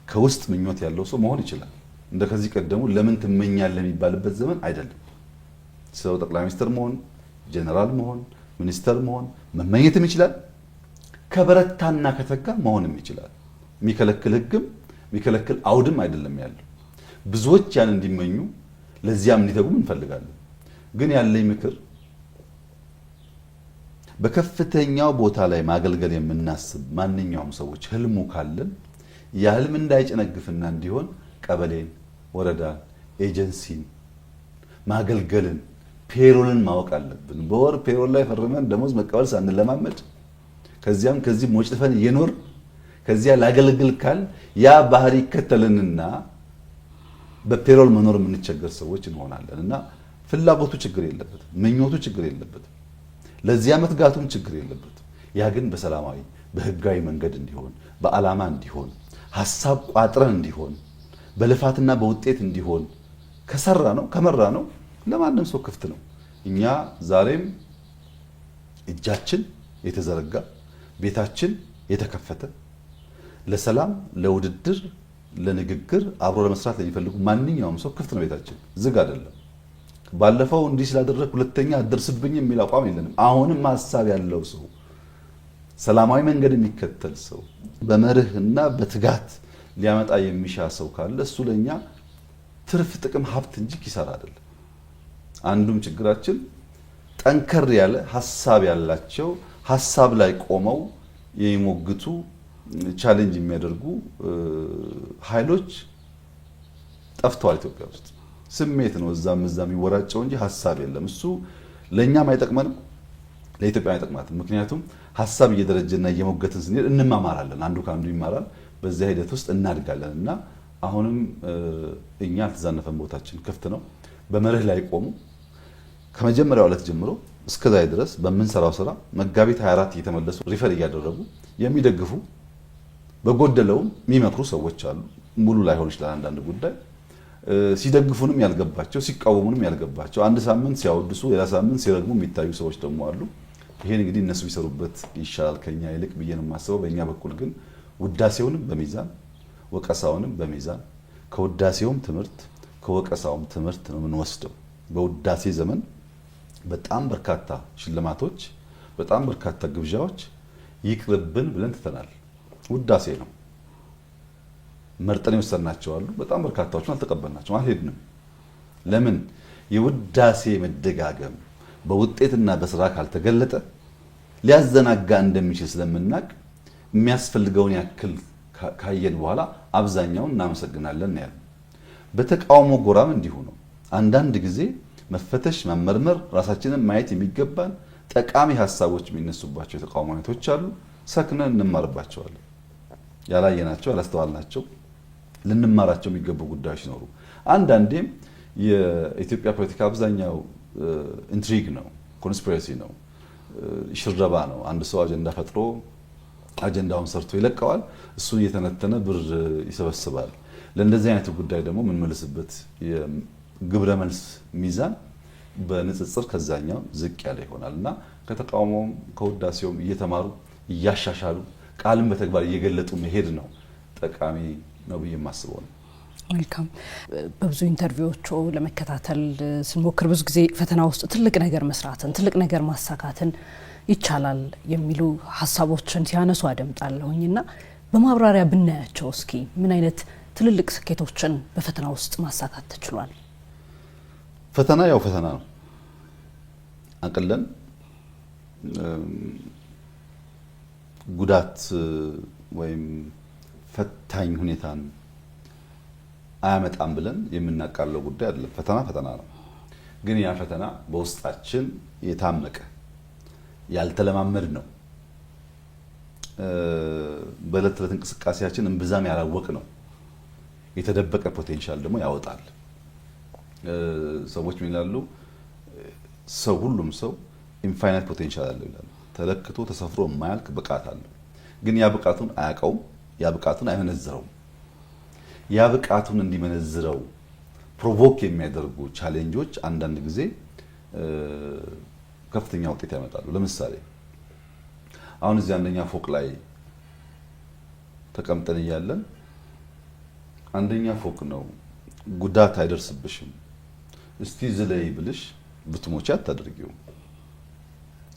ከውስጥ ምኞት ያለው ሰው መሆን ይችላል። እንደ ከዚህ ቀደሙ ለምን ትመኛለህ የሚባልበት ዘመን አይደለም። ሰው ጠቅላይ ሚኒስትር መሆን፣ ጀነራል መሆን፣ ሚኒስተር መሆን መመኘትም ይችላል። ከበረታና ከተጋ መሆንም ይችላል። የሚከለክል ህግም የሚከለክል አውድም አይደለም ያለው። ብዙዎች ያን እንዲመኙ ለዚያም እንዲተጉም እንፈልጋለን። ግን ያለኝ ምክር በከፍተኛው ቦታ ላይ ማገልገል የምናስብ ማንኛውም ሰዎች ህልሙ ካለን ያ ህልም እንዳይጨነግፍና እንዲሆን ቀበሌን፣ ወረዳን፣ ኤጀንሲን ማገልገልን ፔሮልን ማወቅ አለብን። በወር ፔሮል ላይ ፈርመን ደሞዝ መቀበል ሳንለማመድ ከዚያም ከዚህ ሞጭልፈን እየኖር ከዚያ ላገልግል ካል ያ ባህሪ ይከተልንና በፔሮል መኖር የምንቸገር ሰዎች እንሆናለን። እና ፍላጎቱ ችግር የለበትም፣ ምኞቱ ችግር የለበትም፣ ለዚያ መትጋቱም ችግር የለበትም። ያ ግን በሰላማዊ በህጋዊ መንገድ እንዲሆን፣ በዓላማ እንዲሆን፣ ሐሳብ ቋጥረን እንዲሆን፣ በልፋትና በውጤት እንዲሆን ከሰራ ነው ከመራ ነው ለማንም ሰው ክፍት ነው። እኛ ዛሬም እጃችን የተዘረጋ ቤታችን የተከፈተ ለሰላም፣ ለውድድር፣ ለንግግር አብሮ ለመስራት ለሚፈልጉ ማንኛውም ሰው ክፍት ነው። ቤታችን ዝግ አይደለም። ባለፈው እንዲህ ስላደረግ ሁለተኛ አደርስብኝ የሚል አቋም የለንም። አሁንም ሐሳብ ያለው ሰው፣ ሰላማዊ መንገድ የሚከተል ሰው፣ በመርህና በትጋት ሊያመጣ የሚሻ ሰው ካለ እሱ ለኛ ትርፍ ጥቅም ሀብት እንጂ ኪሳራ አይደለም። አንዱም ችግራችን ጠንከር ያለ ሐሳብ ያላቸው ሐሳብ ላይ ቆመው የሚሞግቱ ቻሌንጅ የሚያደርጉ ኃይሎች ጠፍተዋል ኢትዮጵያ ውስጥ። ስሜት ነው እዛም እዛም የሚወራጨው እንጂ ሐሳብ የለም። እሱ ለኛም አይጠቅመንም፣ ለኢትዮጵያ አይጠቅማትም። ምክንያቱም ሐሳብ እየደረጀና እየሞገትን ስንሄድ እንማማራለን፣ አንዱ ከአንዱ ይማራል። በዚያ ሂደት ውስጥ እናድጋለን እና አሁንም እኛ አልተዛነፈን፣ ቦታችን ክፍት ነው። በመርህ ላይ ቆሙ ከመጀመሪያው ዕለት ጀምሮ እስከዛሬ ድረስ በምንሰራው ስራ መጋቢት 24 እየተመለሱ ሪፈር እያደረጉ የሚደግፉ በጎደለውም የሚመክሩ ሰዎች አሉ። ሙሉ ላይሆን ይችላል አንዳንድ ጉዳይ ሲደግፉንም ያልገባቸው ሲቃወሙንም ያልገባቸው፣ አንድ ሳምንት ሲያወድሱ ሌላ ሳምንት ሲረግሙ የሚታዩ ሰዎች ደግሞ አሉ። ይሄን እንግዲህ እነሱ ቢሰሩበት ይሻላል ከኛ ይልቅ ብዬ ነው የማስበው። በእኛ በኩል ግን ውዳሴውንም በሚዛን ወቀሳውንም በሚዛን ከውዳሴውም ትምህርት ከወቀሳውም ትምህርት ነው የምንወስደው። በውዳሴ ዘመን በጣም በርካታ ሽልማቶች፣ በጣም በርካታ ግብዣዎች ይቅርብን ብለን ትተናል። ውዳሴ ነው መርጠን የወሰድናቸው አሉ። በጣም በርካታዎችን አልተቀበልናቸውም፣ አልሄድንም። ለምን? የውዳሴ መደጋገም በውጤትና በስራ ካልተገለጠ ሊያዘናጋ እንደሚችል ስለምናቅ የሚያስፈልገውን ያክል ካየን በኋላ አብዛኛውን እናመሰግናለን ነው ያለው። በተቃውሞ ጎራም እንዲሁ ነው። አንዳንድ ጊዜ መፈተሽ መመርመር፣ ራሳችንን ማየት የሚገባን ጠቃሚ ሀሳቦች የሚነሱባቸው የተቃውሞ አይነቶች አሉ። ሰክነን እንማርባቸዋለን። ያላየናቸው ያላስተዋልናቸው ልንማራቸው የሚገቡ ጉዳዮች ይኖሩ። አንዳንዴም የኢትዮጵያ ፖለቲካ አብዛኛው ኢንትሪግ ነው፣ ኮንስፒሬሲ ነው፣ ሽረባ ነው። አንድ ሰው አጀንዳ ፈጥሮ አጀንዳውን ሰርቶ ይለቀዋል። እሱ እየተነተነ ብር ይሰበስባል። ለእንደዚህ አይነቱ ጉዳይ ደግሞ የምንመልስበት የግብረ መልስ ሚዛን በንጽጽር ከዛኛው ዝቅ ያለ ይሆናል እና ከተቃውሞም ከውዳሴውም እየተማሩ እያሻሻሉ ቃልን በተግባር እየገለጡ መሄድ ነው ጠቃሚ ነው ብዬ የማስበው ነው። መልካም። በብዙ ኢንተርቪዎቹ ለመከታተል ስንሞክር ብዙ ጊዜ ፈተና ውስጥ ትልቅ ነገር መስራትን ትልቅ ነገር ማሳካትን ይቻላል የሚሉ ሀሳቦችን ሲያነሱ አደምጣለሁኝና በማብራሪያ ብናያቸው እስኪ ምን አይነት ትልልቅ ስኬቶችን በፈተና ውስጥ ማሳካት ተችሏል? ፈተና ያው ፈተና ነው። አንቀለን ጉዳት ወይም ፈታኝ ሁኔታን አያመጣም ብለን የምናቃለው ጉዳይ አይደለም። ፈተና ፈተና ነው። ግን ያ ፈተና በውስጣችን የታመቀ ያልተለማመድ ነው። በዕለት ተዕለት እንቅስቃሴያችን እምብዛም ያላወቅ ነው። የተደበቀ ፖቴንሻል ደግሞ ያወጣል። ሰዎች ምን ይላሉ? ሰው ሁሉም ሰው ኢንፋይናይት ፖቴንሻል አለው ይላሉ። ተለክቶ ተሰፍሮ የማያልቅ ብቃት አለው። ግን ያ ብቃቱን አያውቀውም፣ ያ ብቃቱን አይመነዝረውም። ያ ብቃቱን እንዲመነዝረው ፕሮቮክ የሚያደርጉ ቻሌንጆች አንዳንድ ጊዜ ከፍተኛ ውጤት ያመጣሉ። ለምሳሌ አሁን እዚህ አንደኛ ፎቅ ላይ ተቀምጠን እያለን አንደኛ ፎቅ ነው፣ ጉዳት አይደርስብሽም፣ እስቲ ዝለይ ብልሽ ብትሞቺ አታደርጊው።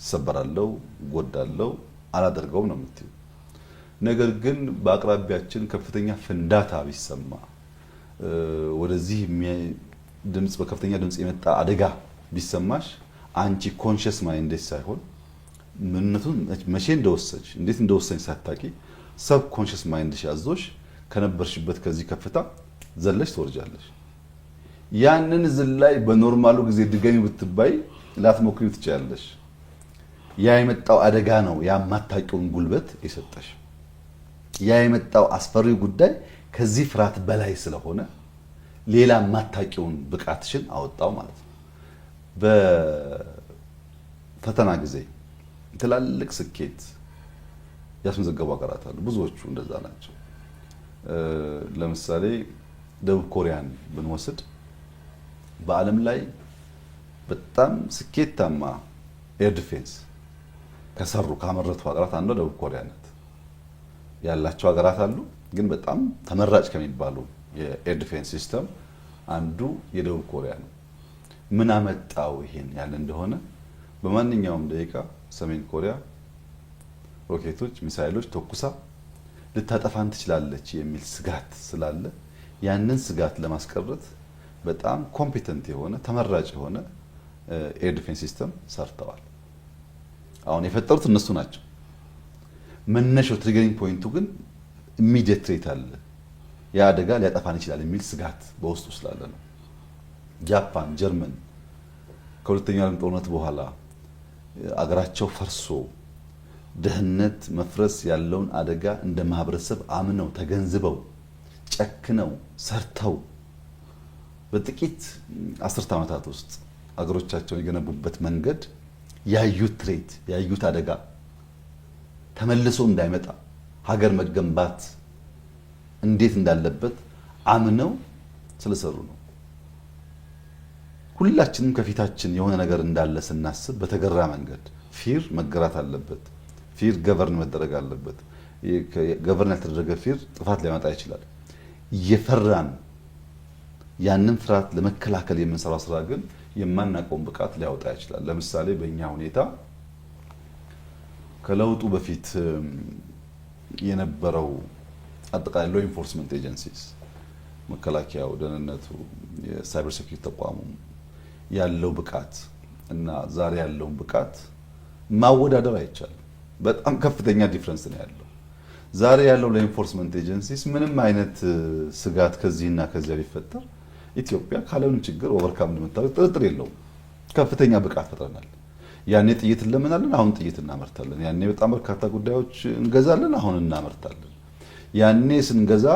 ሰበራለው፣ ጎዳለው፣ አላደርገውም ነው የምትይው። ነገር ግን በአቅራቢያችን ከፍተኛ ፍንዳታ ቢሰማ ወደዚህ ድምጽ በከፍተኛ ድምጽ የመጣ አደጋ ቢሰማሽ አንቺ ኮንሺየስ ማይንድሽ ሳይሆን ምንነቱን መቼ እንደወሰንሽ እንዴት እንደወሰንሽ ሳታቂ ሰብ ኮንሺየስ ማይንድሽ ያዞሽ ከነበርሽበት ከዚህ ከፍታ ዘለሽ ትወርጃለሽ። ያንን ዝላይ በኖርማሉ ጊዜ ድገሚ ብትባይ ላትሞክሪው ትችያለሽ። ያ የመጣው አደጋ ነው ያማታቂውን ጉልበት የሰጠሽ። ያ የመጣው አስፈሪው ጉዳይ ከዚህ ፍርሃት በላይ ስለሆነ ሌላ ማታቂውን ብቃትሽን አወጣው ማለት ነው። በፈተና ጊዜ ትላልቅ ስኬት ያስመዘገቡ ሀገራት አሉ። ብዙዎቹ እንደዛ ናቸው። ለምሳሌ ደቡብ ኮሪያን ብንወስድ በዓለም ላይ በጣም ስኬታማ ኤር ዲፌንስ ከሰሩ ካመረቱ ሀገራት አንዷ ደቡብ ኮሪያ ናት። ያላቸው ሀገራት አሉ፣ ግን በጣም ተመራጭ ከሚባሉ የኤር ዲፌንስ ሲስተም አንዱ የደቡብ ኮሪያ ነው። ምን አመጣው ይሄን ያለ እንደሆነ በማንኛውም ደቂቃ ሰሜን ኮሪያ ሮኬቶች፣ ሚሳይሎች ተኩሳ ልታጠፋን ትችላለች የሚል ስጋት ስላለ ያንን ስጋት ለማስቀረት በጣም ኮምፒተንት የሆነ ተመራጭ የሆነ ኤር ዲፌንስ ሲስተም ሰርተዋል። አሁን የፈጠሩት እነሱ ናቸው። መነሻው ትሪገሪንግ ፖይንቱ ግን ኢሚዲየት ትሬት አለ፣ ያ አደጋ ሊያጠፋን ይችላል የሚል ስጋት በውስጡ ስላለ ነው። ጃፓን፣ ጀርመን ከሁለተኛው ዓለም ጦርነት በኋላ አገራቸው ፈርሶ ደህንነት መፍረስ ያለውን አደጋ እንደ ማህበረሰብ አምነው ተገንዝበው ጨክነው ሰርተው በጥቂት አስርት ዓመታት ውስጥ አገሮቻቸውን የገነቡበት መንገድ ያዩት ትሬት ያዩት አደጋ ተመልሶ እንዳይመጣ ሀገር መገንባት እንዴት እንዳለበት አምነው ስለሰሩ ነው። ሁላችንም ከፊታችን የሆነ ነገር እንዳለ ስናስብ በተገራ መንገድ ፊር መገራት አለበት። ፊር ገቨርን መደረግ አለበት። ገቨርን ያልተደረገ ፊር ጥፋት ሊያመጣ ይችላል። የፈራን ያንን ፍርሃት ለመከላከል የምንሰራው ስራ ግን የማናውቀውን ብቃት ሊያወጣ ይችላል። ለምሳሌ በእኛ ሁኔታ ከለውጡ በፊት የነበረው አጠቃላይ ሎ ኢንፎርስመንት ኤጀንሲስ መከላከያው፣ ደህንነቱ፣ የሳይበር ሴኩሪቲ ተቋሙ ያለው ብቃት እና ዛሬ ያለውን ብቃት ማወዳደር አይቻልም። በጣም ከፍተኛ ዲፍረንስ ነው ያለው። ዛሬ ያለው ለኢንፎርስመንት ኤጀንሲስ ምንም አይነት ስጋት ከዚህና ከዚያ ቢፈጠር ኢትዮጵያ ካለምንም ችግር ኦቨርካም እንደምታደርግ ጥርጥር የለውም። ከፍተኛ ብቃት ፈጥረናል። ያኔ ጥይት እንለምናለን፣ አሁን ጥይት እናመርታለን። ያኔ በጣም በርካታ ጉዳዮች እንገዛለን፣ አሁን እናመርታለን። ያኔ ስንገዛ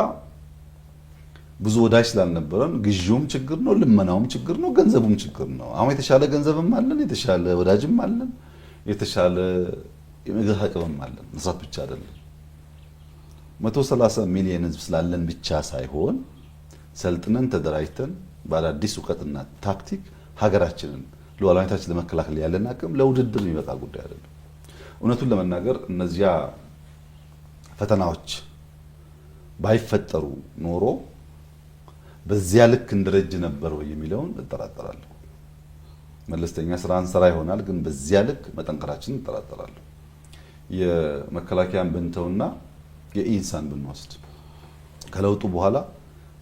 ብዙ ወዳጅ ስላልነበረን ግዢውም ችግር ነው፣ ልመናውም ችግር ነው፣ ገንዘቡም ችግር ነው። አሁን የተሻለ ገንዘብም አለን፣ የተሻለ ወዳጅም አለን፣ የተሻለ የመግዛት አቅምም አለን። መስራት ብቻ አይደለም። 130 ሚሊዮን ህዝብ ስላለን ብቻ ሳይሆን ሰልጥነን ተደራጅተን በአዳዲስ እውቀትና ታክቲክ ሀገራችንን ሉዓላዊነታችን ለመከላከል ያለን አቅም ለውድድር የሚበቃ ጉዳይ አይደለም። እውነቱን ለመናገር እነዚያ ፈተናዎች ባይፈጠሩ ኖሮ በዚያ ልክ እንደረጅ ነበር ወይ የሚለውን እጠራጠራለሁ። መለስተኛ ስራ እንሰራ ይሆናል፣ ግን በዚያ ልክ መጠንከራችንን እጠራጠራለሁ። የመከላከያን ብንተውና የኢንሳን ብንወስድ ከለውጡ በኋላ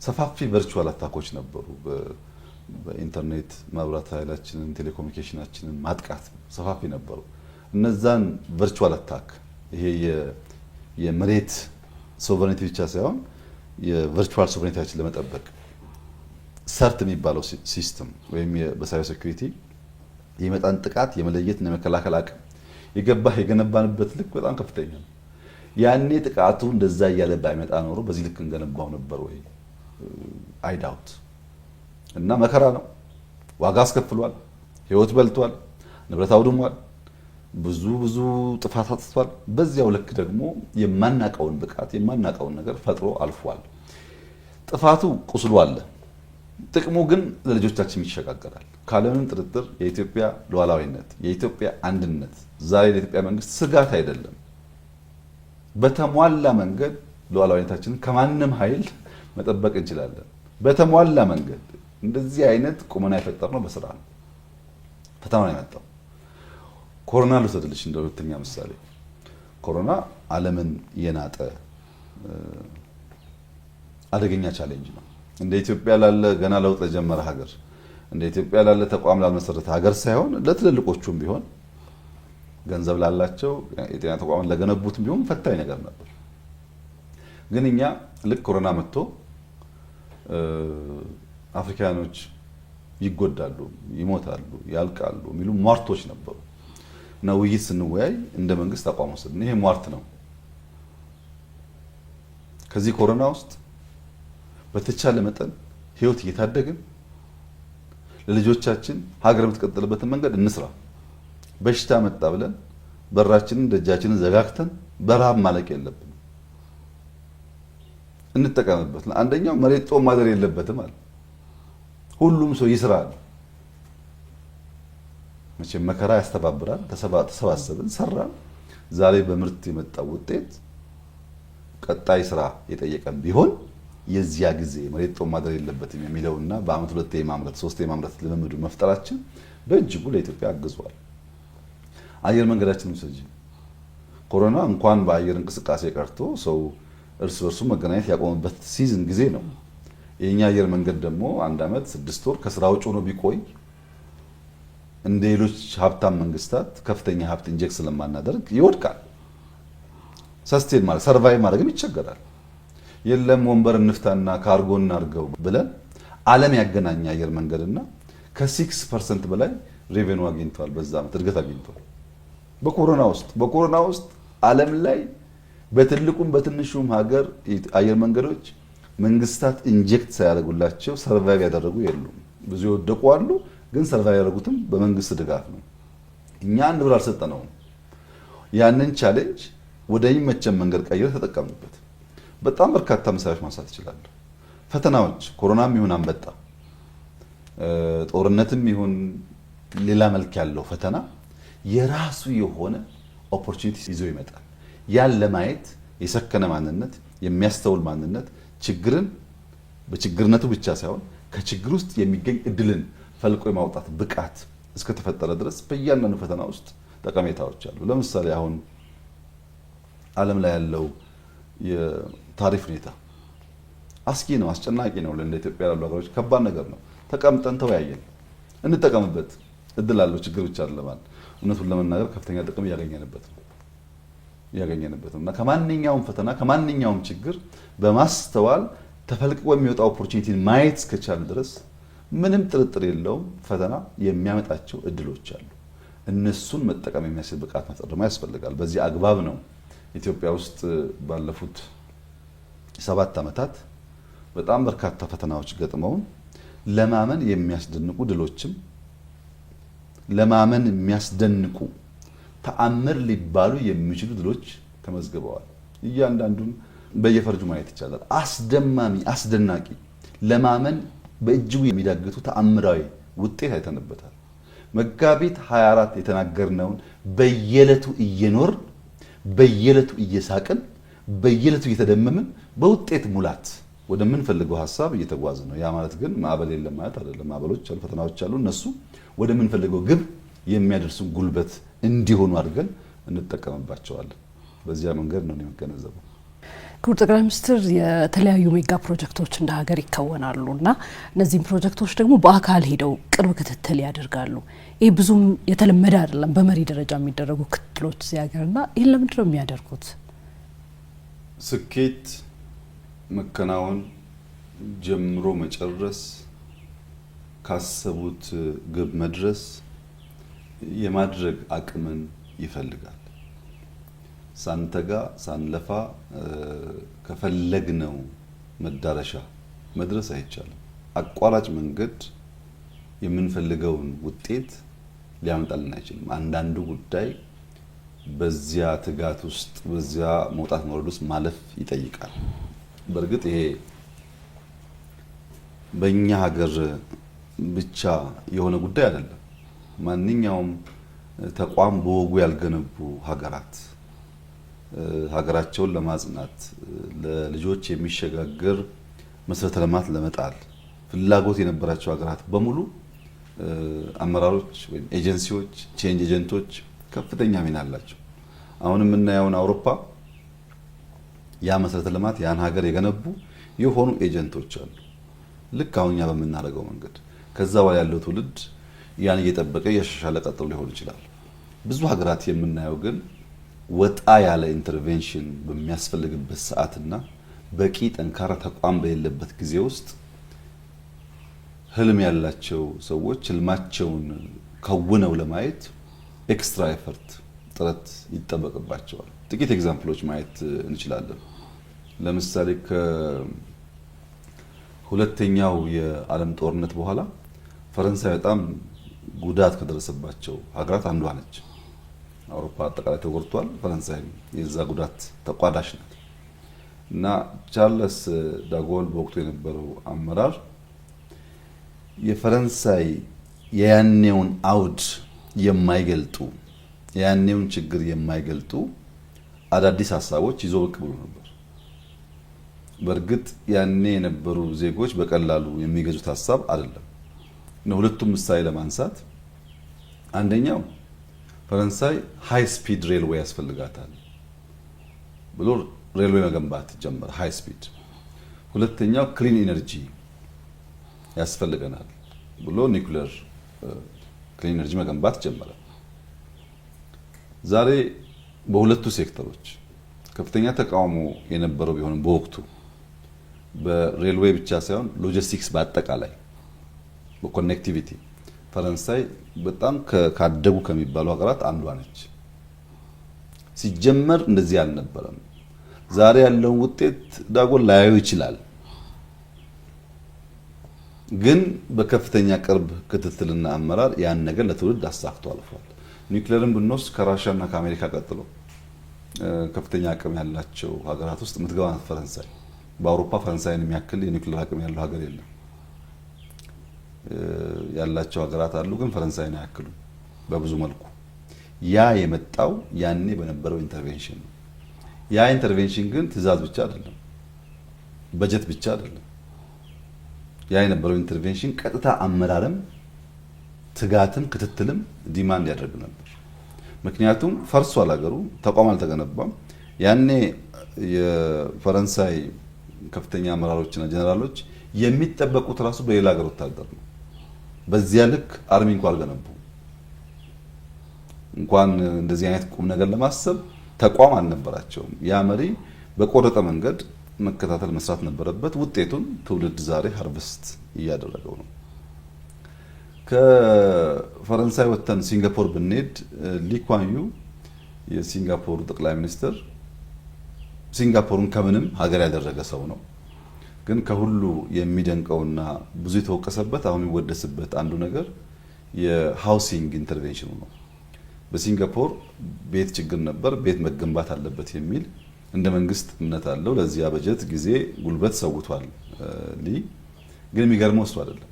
ሰፋፊ ቨርቹዋል አታኮች ነበሩ። በኢንተርኔት መብራት ኃይላችንን ቴሌኮሙኒኬሽናችንን ማጥቃት ሰፋፊ ነበሩ። እነዛን ቨርቹዋል አታክ ይሄ የመሬት ሶቨሬኒቲ ብቻ ሳይሆን የቨርቹዋል ሶቨሬኒቲያችን ለመጠበቅ ሰርት የሚባለው ሲስተም ወይም በሳይበር ሴኩሪቲ የመጣን ጥቃት የመለየትና የመከላከል አቅም የገነባንበት ልክ በጣም ከፍተኛ ነው። ያኔ ጥቃቱ እንደዛ እያለ ባይመጣ ኖሮ በዚህ ልክ እንገነባው ነበር ወይ? አይ ዳውት። እና መከራ ነው፣ ዋጋ አስከፍሏል፣ ህይወት በልቷል፣ ንብረት አውድሟል፣ ብዙ ጥፋት አጥፍቷል። በዚያው ልክ ደግሞ የማናቀውን ብቃት የማናቀውን ነገር ፈጥሮ አልፏል። ጥፋቱ ቁስሉ አለ፣ ጥቅሙ ግን ለልጆቻችን ይሸጋገራል። ካለምንም ጥርጥር የኢትዮጵያ ሉዓላዊነት፣ የኢትዮጵያ አንድነት ዛሬ ለኢትዮጵያ መንግስት ስጋት አይደለም። በተሟላ መንገድ ሉዓላዊነታችንን ከማንም ኃይል መጠበቅ እንችላለን። በተሟላ መንገድ እንደዚህ አይነት ቁመና የፈጠርነው በስራ ነው። ፈተና ነው የመጣው። ኮሮና ልውሰድልሽ እንደ ሁለተኛ ምሳሌ። ኮሮና ዓለምን የናጠ አደገኛ ቻሌንጅ ነው። እንደ ኢትዮጵያ ላለ ገና ለውጥ ለጀመረ ሀገር፣ እንደ ኢትዮጵያ ላለ ተቋም ላልመሰረተ ሀገር ሳይሆን ለትልልቆቹም ቢሆን ገንዘብ ላላቸው የጤና ተቋማት ለገነቡትም ቢሆን ፈታኝ ነገር ነበር። ግን እኛ ልክ ኮሮና መጥቶ አፍሪካኖች ይጎዳሉ፣ ይሞታሉ፣ ያልቃሉ የሚሉ ሟርቶች ነበሩ እና ውይይት ስንወያይ እንደ መንግስት አቋም ወሰድን። ይሄ ሟርት ነው። ከዚህ ኮሮና ውስጥ በተቻለ መጠን ህይወት እየታደግን ለልጆቻችን ሀገር የምትቀጥልበትን መንገድ እንስራ። በሽታ መጣ ብለን በራችንን ደጃችንን ዘጋግተን በረሃብ ማለቅ የለብንም። እንጠቀምበት። አንደኛው መሬት ጦም ማደር የለበትም አለ። ሁሉም ሰው ይስራል። መቼም መከራ ያስተባብራል። ተሰባሰብን፣ ሰራን። ዛሬ በምርት የመጣው ውጤት ቀጣይ ስራ የጠየቀን ቢሆን የዚያ ጊዜ መሬት ጦም ማደር የለበትም የሚለውና በአመት 2 የማምረት 3 የማምረት ልምምዱ መፍጠራችን በእጅጉ ለኢትዮጵያ አግዟል። አየር መንገዳችንም ሰጂ ኮሮና እንኳን በአየር እንቅስቃሴ ቀርቶ ሰው እርስ በርሱ መገናኘት ያቆመበት ሲዝን ጊዜ ነው። የኛ አየር መንገድ ደግሞ 1 አመት 6 ወር ከስራ ውጭ ሆኖ ቢቆይ እንደ ሌሎች ሀብታም መንግስታት ከፍተኛ ሀብት ኢንጀክት ስለማናደርግ ይወድቃል። ሰስቴን ማለት ሰርቫይቭ ማድረግም ይቸገራል። የለም ወንበር እንፍታና ካርጎ እናርገው ብለን ዓለም ያገናኘ አየር መንገድና ከ6% በላይ ሬቬኑ አግኝቷል። በዛ አመት እድገት አግኝቷል። በኮሮና ውስጥ ዓለም ላይ በትልቁም በትንሹም ሀገር አየር መንገዶች መንግስታት ኢንጀክት ሳያደርጉላቸው ሰርቫይቭ ያደረጉ የሉም። ብዙ የወደቁ አሉ፣ ግን ሰርቫይቭ ያደረጉትም በመንግስት ድጋፍ ነው። እኛ አንድ ብር አልሰጠነውም። ያንን ቻሌንጅ ወደ የሚመቸን መንገድ ቀይረን ተጠቀምንበት። በጣም በርካታ ምሳሌዎች ማንሳት እችላለሁ። ፈተናዎች ኮሮናም ይሁን አንበጣ፣ ጦርነትም ይሁን ሌላ መልክ ያለው ፈተና የራሱ የሆነ ኦፖርቹኒቲ ይዞ ይመጣል። ያን ለማየት የሰከነ ማንነት፣ የሚያስተውል ማንነት፣ ችግርን በችግርነቱ ብቻ ሳይሆን ከችግር ውስጥ የሚገኝ እድልን ፈልቆ የማውጣት ብቃት እስከተፈጠረ ድረስ በእያንዳንዱ ፈተና ውስጥ ጠቀሜታዎች አሉ። ለምሳሌ አሁን ዓለም ላይ ያለው የታሪፍ ሁኔታ አስጊ ነው፣ አስጨናቂ ነው። ለእንደ ኢትዮጵያ ያሉ ሀገሮች ከባድ ነገር ነው። ተቀምጠን ተወያየን፣ እንጠቀምበት። እድል አለው፣ ችግር ብቻ አይደለም። እውነቱን ለመናገር ከፍተኛ ጥቅም እያገኘንበት ነው እና ከማንኛውም ፈተና ከማንኛውም ችግር በማስተዋል ተፈልቅቆ የሚወጣ ኦፖርቹኒቲን ማየት እስከቻለ ድረስ ምንም ጥርጥር የለውም ፈተና የሚያመጣቸው እድሎች አሉ። እነሱን መጠቀም የሚያስችል ብቃት መፍጠር ደግሞ ያስፈልጋል። በዚህ አግባብ ነው ኢትዮጵያ ውስጥ ባለፉት 7 ዓመታት በጣም በርካታ ፈተናዎች ገጥመውን ለማመን የሚያስደንቁ ድሎችም ለማመን የሚያስደንቁ ተአምር ሊባሉ የሚችሉ ድሎች ተመዝግበዋል። እያንዳንዱን በየፈርጁ ማየት ይቻላል። አስደማሚ፣ አስደናቂ፣ ለማመን በእጅጉ የሚዳግቱ ተአምራዊ ውጤት አይተንበታል። መጋቢት 24 የተናገርነውን በየዕለቱ እየኖር በየዕለቱ እየሳቅን በየዕለቱ እየተደመምን በውጤት ሙላት ወደምንፈልገው ሀሳብ እየተጓዘ ነው። ያ ማለት ግን ማዕበል የለም ማለት አይደለም። ማዕበሎች አሉ፣ ፈተናዎች አሉ። እነሱ ወደምንፈልገው ግብ የሚያደርሱን ጉልበት እንዲሆኑ አድርገን እንጠቀምባቸዋለን። በዚያ መንገድ ነው የሚገነዘበው። ክቡር ጠቅላይ ሚኒስትር፣ የተለያዩ ሜጋ ፕሮጀክቶች እንደ ሀገር ይከወናሉ እና እነዚህም ፕሮጀክቶች ደግሞ በአካል ሄደው ቅርብ ክትትል ያደርጋሉ። ይህ ብዙም የተለመደ አይደለም፣ በመሪ ደረጃ የሚደረጉ ክትትሎች እዚህ ሀገርና ይህን ለምንድን ነው የሚያደርጉት? ስኬት መከናወን ጀምሮ መጨረስ፣ ካሰቡት ግብ መድረስ የማድረግ አቅምን ይፈልጋል። ሳንተጋ ሳንለፋ ከፈለግነው መዳረሻ መድረስ አይቻልም። አቋራጭ መንገድ የምንፈልገውን ውጤት ሊያመጣልን አይችልም። አንዳንዱ ጉዳይ በዚያ ትጋት ውስጥ በዚያ መውጣት መውረድ ውስጥ ማለፍ ይጠይቃል። በእርግጥ ይሄ በእኛ ሀገር ብቻ የሆነ ጉዳይ አይደለም። ማንኛውም ተቋም በወጉ ያልገነቡ ሀገራት ሀገራቸውን ለማጽናት ለልጆች የሚሸጋገር መሰረተ ልማት ለመጣል ፍላጎት የነበራቸው ሀገራት በሙሉ አመራሮች ወይም ኤጀንሲዎች፣ ቼንጅ ኤጀንቶች ከፍተኛ ሚና አላቸው። አሁን የምናየውን አውሮፓ ያ መሰረተ ልማት ያን ሀገር የገነቡ የሆኑ ኤጀንቶች አሉ። ልክ አሁን እኛ በምናደርገው መንገድ ከዛ በኋላ ያለው ትውልድ ያን እየጠበቀ እያሻሻለ ቀጥሎ ሊሆን ይችላል። ብዙ ሀገራት የምናየው ግን ወጣ ያለ ኢንተርቬንሽን በሚያስፈልግበት ሰዓትና በቂ ጠንካራ ተቋም በሌለበት ጊዜ ውስጥ ህልም ያላቸው ሰዎች ህልማቸውን ከውነው ለማየት ኤክስትራ ኤፈርት ጥረት ይጠበቅባቸዋል። ጥቂት ኤግዛምፕሎች ማየት እንችላለን። ለምሳሌ ከሁለተኛው የዓለም ጦርነት በኋላ ፈረንሳይ በጣም ጉዳት ከደረሰባቸው ሀገራት አንዷ ነች። አውሮፓ አጠቃላይ ተጎድቷል። ፈረንሳይ የዛ ጉዳት ተቋዳሽ ናት። እና ቻርልስ ዳጎል በወቅቱ የነበረው አመራር የፈረንሳይ የያኔውን አውድ የማይገልጡ የያኔውን ችግር የማይገልጡ አዳዲስ ሀሳቦች ይዞ ብቅ ብሎ ነበር። በእርግጥ ያኔ የነበሩ ዜጎች በቀላሉ የሚገዙት ሀሳብ አይደለም። ሁለቱም ምሳሌ ለማንሳት አንደኛው ፈረንሳይ ሃይ ስፒድ ሬልዌይ ያስፈልጋታል ብሎ ሬልዌይ መገንባት ጀመረ፣ ሃይ ስፒድ። ሁለተኛው ክሊን ኢነርጂ ያስፈልገናል ብሎ ኒውክሌር ክሊን ኢነርጂ መገንባት ጀመረ። ዛሬ በሁለቱ ሴክተሮች ከፍተኛ ተቃውሞ የነበረው ቢሆንም በወቅቱ በሬልዌይ ብቻ ሳይሆን ሎጂስቲክስ በአጠቃላይ በኮኔክቲቪቲ ፈረንሳይ በጣም ካደጉ ከሚባሉ ሀገራት አንዷ ነች። ሲጀመር እንደዚህ አልነበረም። ዛሬ ያለውን ውጤት ዳጎል ላያዩ ይችላል፣ ግን በከፍተኛ ቅርብ ክትትልና አመራር ያን ነገር ለትውልድ አሳክቶ አልፏል። ኒውክሌርን ብንወስድ ከራሻና ከአሜሪካ ቀጥሎ ከፍተኛ አቅም ያላቸው ሀገራት ውስጥ የምትገባ ናት ፈረንሳይ። በአውሮፓ ፈረንሳይን የሚያክል የኒውክሌር አቅም ያለው ሀገር የለም። ያላቸው ሀገራት አሉ፣ ግን ፈረንሳይን አያክሉም በብዙ መልኩ። ያ የመጣው ያኔ በነበረው ኢንተርቬንሽን ነው። ያ ኢንተርቬንሽን ግን ትዕዛዝ ብቻ አይደለም፣ በጀት ብቻ አይደለም። ያ የነበረው ኢንተርቬንሽን ቀጥታ አመራርም ትጋትም ክትትልም ዲማንድ ያደርግ ነበር። ምክንያቱም ፈርሷል ሀገሩ፣ ተቋም አልተገነባም። ያኔ የፈረንሳይ ከፍተኛ አመራሮችና ጀነራሎች የሚጠበቁት ራሱ በሌላ ሀገር ወታደር ነው። በዚያ ልክ አርሚ እንኳን አልገነቡም። እንኳን እንደዚህ አይነት ቁም ነገር ለማሰብ ተቋም አልነበራቸውም። ያ መሪ በቆረጠ መንገድ መከታተል መስራት ነበረበት። ውጤቱን ትውልድ ዛሬ ሃርቨስት እያደረገው ነው። ከፈረንሳይ ወጥተን ሲንጋፖር ብንሄድ ሊ ኩዋን ዩ የሲንጋፖሩ ጠቅላይ ሚኒስትር ሲንጋፖሩን ከምንም ሀገር ያደረገ ሰው ነው። ግን ከሁሉ የሚደንቀውና ብዙ የተወቀሰበት አሁን የሚወደስበት አንዱ ነገር የሃውሲንግ ኢንተርቬንሽኑ ነው። በሲንጋፖር ቤት ችግር ነበር፣ ቤት መገንባት አለበት የሚል እንደ መንግስት እምነት አለው። ለዚያ በጀት ጊዜ ጉልበት ሰውቷል ሊ። ግን የሚገርመው እሱ አይደለም።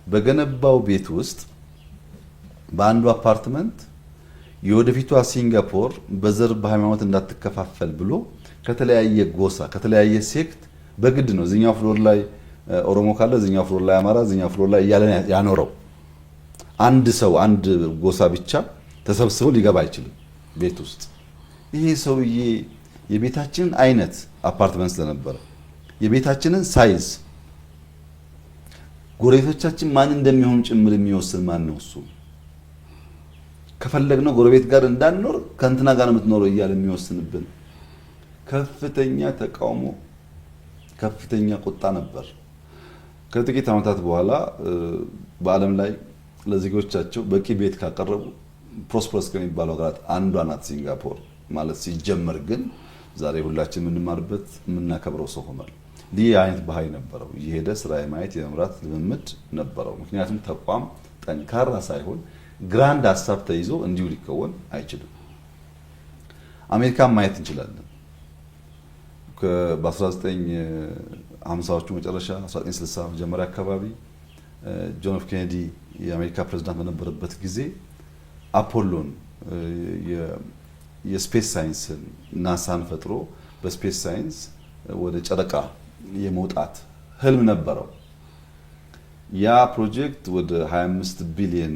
በገነባው ቤት ውስጥ በአንዱ አፓርትመንት የወደፊቷ ሲንጋፖር በዘር በሃይማኖት እንዳትከፋፈል ብሎ ከተለያየ ጎሳ ከተለያየ ሴክት በግድ ነው እዚኛው ፍሎር ላይ ኦሮሞ ካለ እዚኛው ፍሎር ላይ አማራ እዚኛው ፍሎር ላይ እያለ ያኖረው። አንድ ሰው አንድ ጎሳ ብቻ ተሰብስቦ ሊገባ አይችልም ቤት ውስጥ። ይሄ ሰውዬ የቤታችንን አይነት አፓርትመንት ስለነበረ የቤታችንን ሳይዝ ጎረቤቶቻችን ማን እንደሚሆኑ ጭምር የሚወስን ማን ነው? እሱ ከፈለግነው ጎረቤት ጋር እንዳንኖር ከእንትና ጋር ነው የምትኖረው እያለ የሚወስንብን ከፍተኛ ተቃውሞ ከፍተኛ ቁጣ ነበር። ከጥቂት ዓመታት በኋላ በዓለም ላይ ለዜጎቻቸው በቂ ቤት ካቀረቡ ፕሮስፐረስ ከሚባሉ ሀገራት አንዷ ናት ሲንጋፖር ማለት ሲጀመር። ግን ዛሬ ሁላችን የምንማርበት የምናከብረው ሰው ሆኗል። ይህ አይነት ባህሪ ነበረው። የሄደ ስራ የማየት የመምራት ልምምድ ነበረው። ምክንያቱም ተቋም ጠንካራ ሳይሆን ግራንድ ሀሳብ ተይዞ እንዲሁ ሊከወን አይችልም። አሜሪካን ማየት እንችላለን። በ1950ዎቹ መጨረሻ 1960 መጀመሪያ አካባቢ ጆን ኤፍ ኬኔዲ የአሜሪካ ፕሬዝዳንት በነበረበት ጊዜ አፖሎን የስፔስ ሳይንስን ናሳን ፈጥሮ በስፔስ ሳይንስ ወደ ጨረቃ የመውጣት ህልም ነበረው። ያ ፕሮጀክት ወደ 25 ቢሊዮን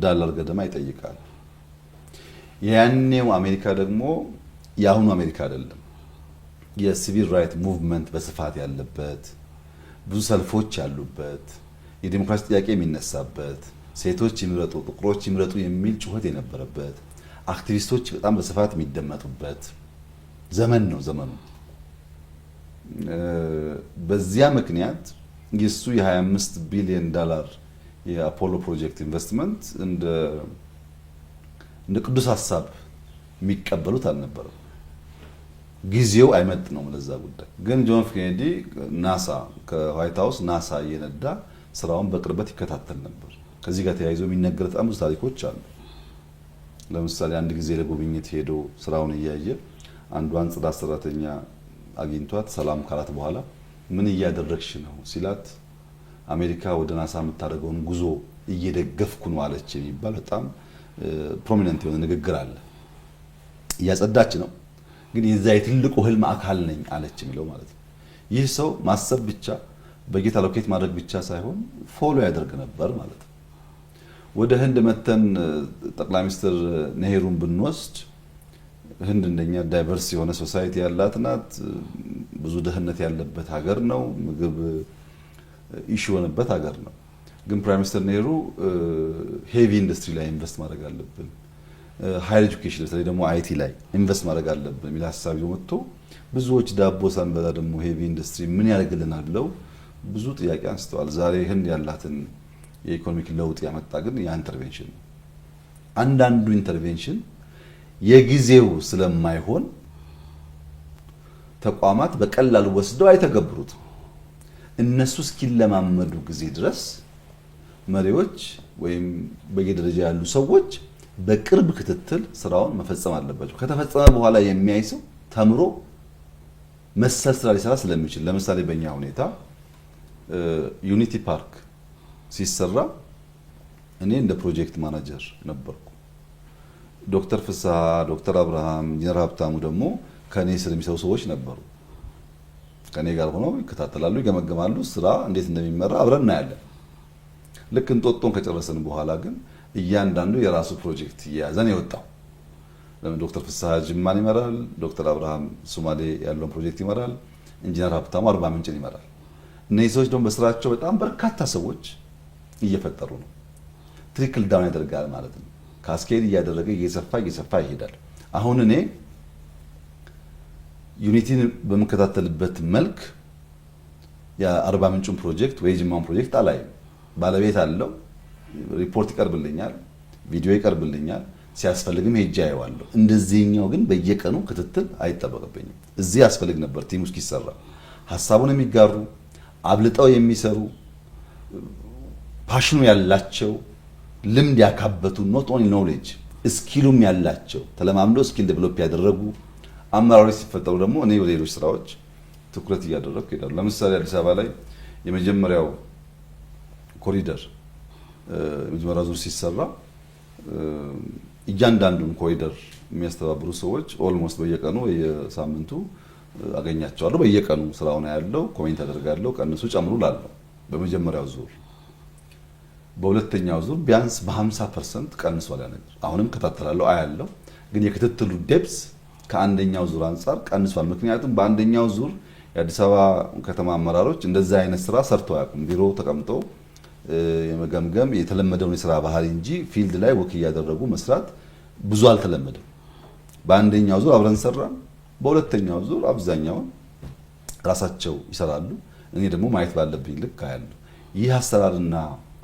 ዶላር ገደማ ይጠይቃል። ያኔው አሜሪካ ደግሞ የአሁኑ አሜሪካ አይደለም። የሲቪል ራይት ሙቭመንት በስፋት ያለበት፣ ብዙ ሰልፎች ያሉበት፣ የዲሞክራሲ ጥያቄ የሚነሳበት፣ ሴቶች ይምረጡ፣ ጥቁሮች ይምረጡ የሚል ጩኸት የነበረበት፣ አክቲቪስቶች በጣም በስፋት የሚደመጡበት ዘመን ነው ዘመኑ። በዚያ ምክንያት የሱ የ25 ቢሊዮን ዶላር የአፖሎ ፕሮጀክት ኢንቨስትመንት እንደ ቅዱስ ሀሳብ የሚቀበሉት አልነበረም። ጊዜው አይመጥነውም ለዛ ጉዳይ። ግን ጆን ኤፍ ኬኔዲ ናሳ ከዋይት ሃውስ ናሳ እየነዳ ስራውን በቅርበት ይከታተል ነበር። ከዚህ ጋር ተያይዞ የሚነገር በጣም ብዙ ታሪኮች አሉ። ለምሳሌ አንድ ጊዜ ለጉብኝት ሄዶ ስራውን እያየ አንዷን ጽዳት ሰራተኛ አግኝቷት ሰላም ካላት በኋላ ምን እያደረግሽ ነው ሲላት አሜሪካ ወደ ናሳ የምታደርገውን ጉዞ እየደገፍኩ ነው አለች የሚባል በጣም ፕሮሚነንት የሆነ ንግግር አለ። እያጸዳች ነው ግን የዛ የትልቁ ህልም አካል ነኝ አለች የሚለው ማለት ነው። ይህ ሰው ማሰብ ብቻ በጌታ ሎኬት ማድረግ ብቻ ሳይሆን ፎሎ ያደርግ ነበር ማለት ነው። ወደ ህንድ መተን ጠቅላይ ሚኒስትር ነሄሩን ብንወስድ ህንድ እንደኛ ዳይቨርስ የሆነ ሶሳይቲ ያላት ናት። ብዙ ድህነት ያለበት ሀገር ነው። ምግብ ኢሹ የሆነበት ሀገር ነው። ግን ፕራይም ሚኒስትር ነሄሩ ሄቪ ኢንዱስትሪ ላይ ኢንቨስት ማድረግ አለብን፣ ሃይር ኤጁኬሽን በተለይ ደግሞ አይቲ ላይ ኢንቨስት ማድረግ አለብን የሚል ሀሳብ ይዞ መጥቶ ብዙዎች ዳቦ ሳንበላ ደግሞ ሄቪ ኢንዱስትሪ ምን ያደርግልናል ብለው ብዙ ጥያቄ አንስተዋል። ዛሬ ህንድ ያላትን የኢኮኖሚክ ለውጥ ያመጣ ግን ያ ኢንተርቬንሽን ነው። አንዳንዱ ኢንተርቬንሽን የጊዜው ስለማይሆን ተቋማት በቀላሉ ወስደው አይተገብሩትም። እነሱ እስኪለማመዱ ጊዜ ድረስ መሪዎች ወይም በየደረጃ ያሉ ሰዎች በቅርብ ክትትል ስራውን መፈጸም አለባቸው። ከተፈጸመ በኋላ የሚያይ ሰው ተምሮ መሰል ስራ ሊሰራ ስለሚችል፣ ለምሳሌ በእኛ ሁኔታ ዩኒቲ ፓርክ ሲሰራ እኔ እንደ ፕሮጀክት ማናጀር ነበርኩ። ዶክተር ፍስሐ፣ ዶክተር አብርሃም፣ ኢንጂነር ሀብታሙ ደግሞ ከኔ ስር የሚሰሩ ሰዎች ነበሩ። ከኔ ጋር ሆነው ይከታተላሉ፣ ይገመገማሉ። ስራ እንዴት እንደሚመራ አብረን እናያለን። ልክ እንጦጦን ከጨረሰን በኋላ ግን እያንዳንዱ የራሱ ፕሮጀክት እየያዘን የወጣው። ለምን ዶክተር ፍስሐ ጅማን ይመራል፣ ዶክተር አብርሃም ሶማሌ ያለውን ፕሮጀክት ይመራል፣ ኢንጂነር ሀብታሙ አርባ ምንጭን ይመራል። እነዚህ ሰዎች ደግሞ በስራቸው በጣም በርካታ ሰዎች እየፈጠሩ ነው። ትሪክል ዳውን ያደርጋል ማለት ነው። ካስኬድ እያደረገ እየሰፋ ይሄዳል። አሁን እኔ ዩኒቲን በመከታተልበት መልክ የአርባ ምንጩን ፕሮጀክት ወይ ጅማውን ፕሮጀክት አላይም። ባለቤት አለው፣ ሪፖርት ይቀርብልኛል፣ ቪዲዮ ይቀርብልኛል፣ ሲያስፈልግም ሄጄ አየዋለሁ። እንደዚህኛው ግን በየቀኑ ክትትል አይጠበቅብኝም። እዚህ ያስፈልግ ነበር ቲሙ እስኪሰራ ሀሳቡን የሚጋሩ አብልጠው የሚሰሩ ፓሽኑ ያላቸው ልምድ ያካበቱ ኖት ኦንሊ ኖሌጅ ስኪሉም ያላቸው ተለማምደው ስኪል ዴቨሎፕ ያደረጉ አመራሮች ሲፈጠሩ ደግሞ እኔ ወደ ሌሎች ስራዎች ትኩረት እያደረግኩ እሄዳለሁ። ለምሳሌ አዲስ አበባ ላይ የመጀመሪያው ኮሪደር የመጀመሪያው ዙር ሲሰራ እያንዳንዱን ኮሪደር የሚያስተባብሩ ሰዎች ኦልሞስት በየቀኑ የሳምንቱ አገኛቸዋለሁ። በየቀኑ ስራውን ያለው ኮሜንት አደርጋለሁ፣ ቀንሱ ጨምሩ ላለው በመጀመሪያው ዙር። በሁለተኛው ዙር ቢያንስ በ50% ቀንሷል ያ ነገር። አሁንም ከታተላለሁ አያለው፣ ግን የክትትሉ ዴፕስ ከአንደኛው ዙር አንጻር ቀንሷል። ምክንያቱም በአንደኛው ዙር የአዲስ አበባ ከተማ አመራሮች እንደዛ አይነት ስራ ሰርተው አያውቁም። ቢሮ ተቀምጠው የመገምገም የተለመደውን የስራ ባህሪ እንጂ ፊልድ ላይ ወክ እያደረጉ መስራት ብዙ አልተለመደም። በአንደኛው ዙር አብረን ሰራን። በሁለተኛው ዙር አብዛኛውን ራሳቸው ይሰራሉ፣ እኔ ደግሞ ማየት ባለብኝ ልክ አያለሁ። ይህ አሰራርና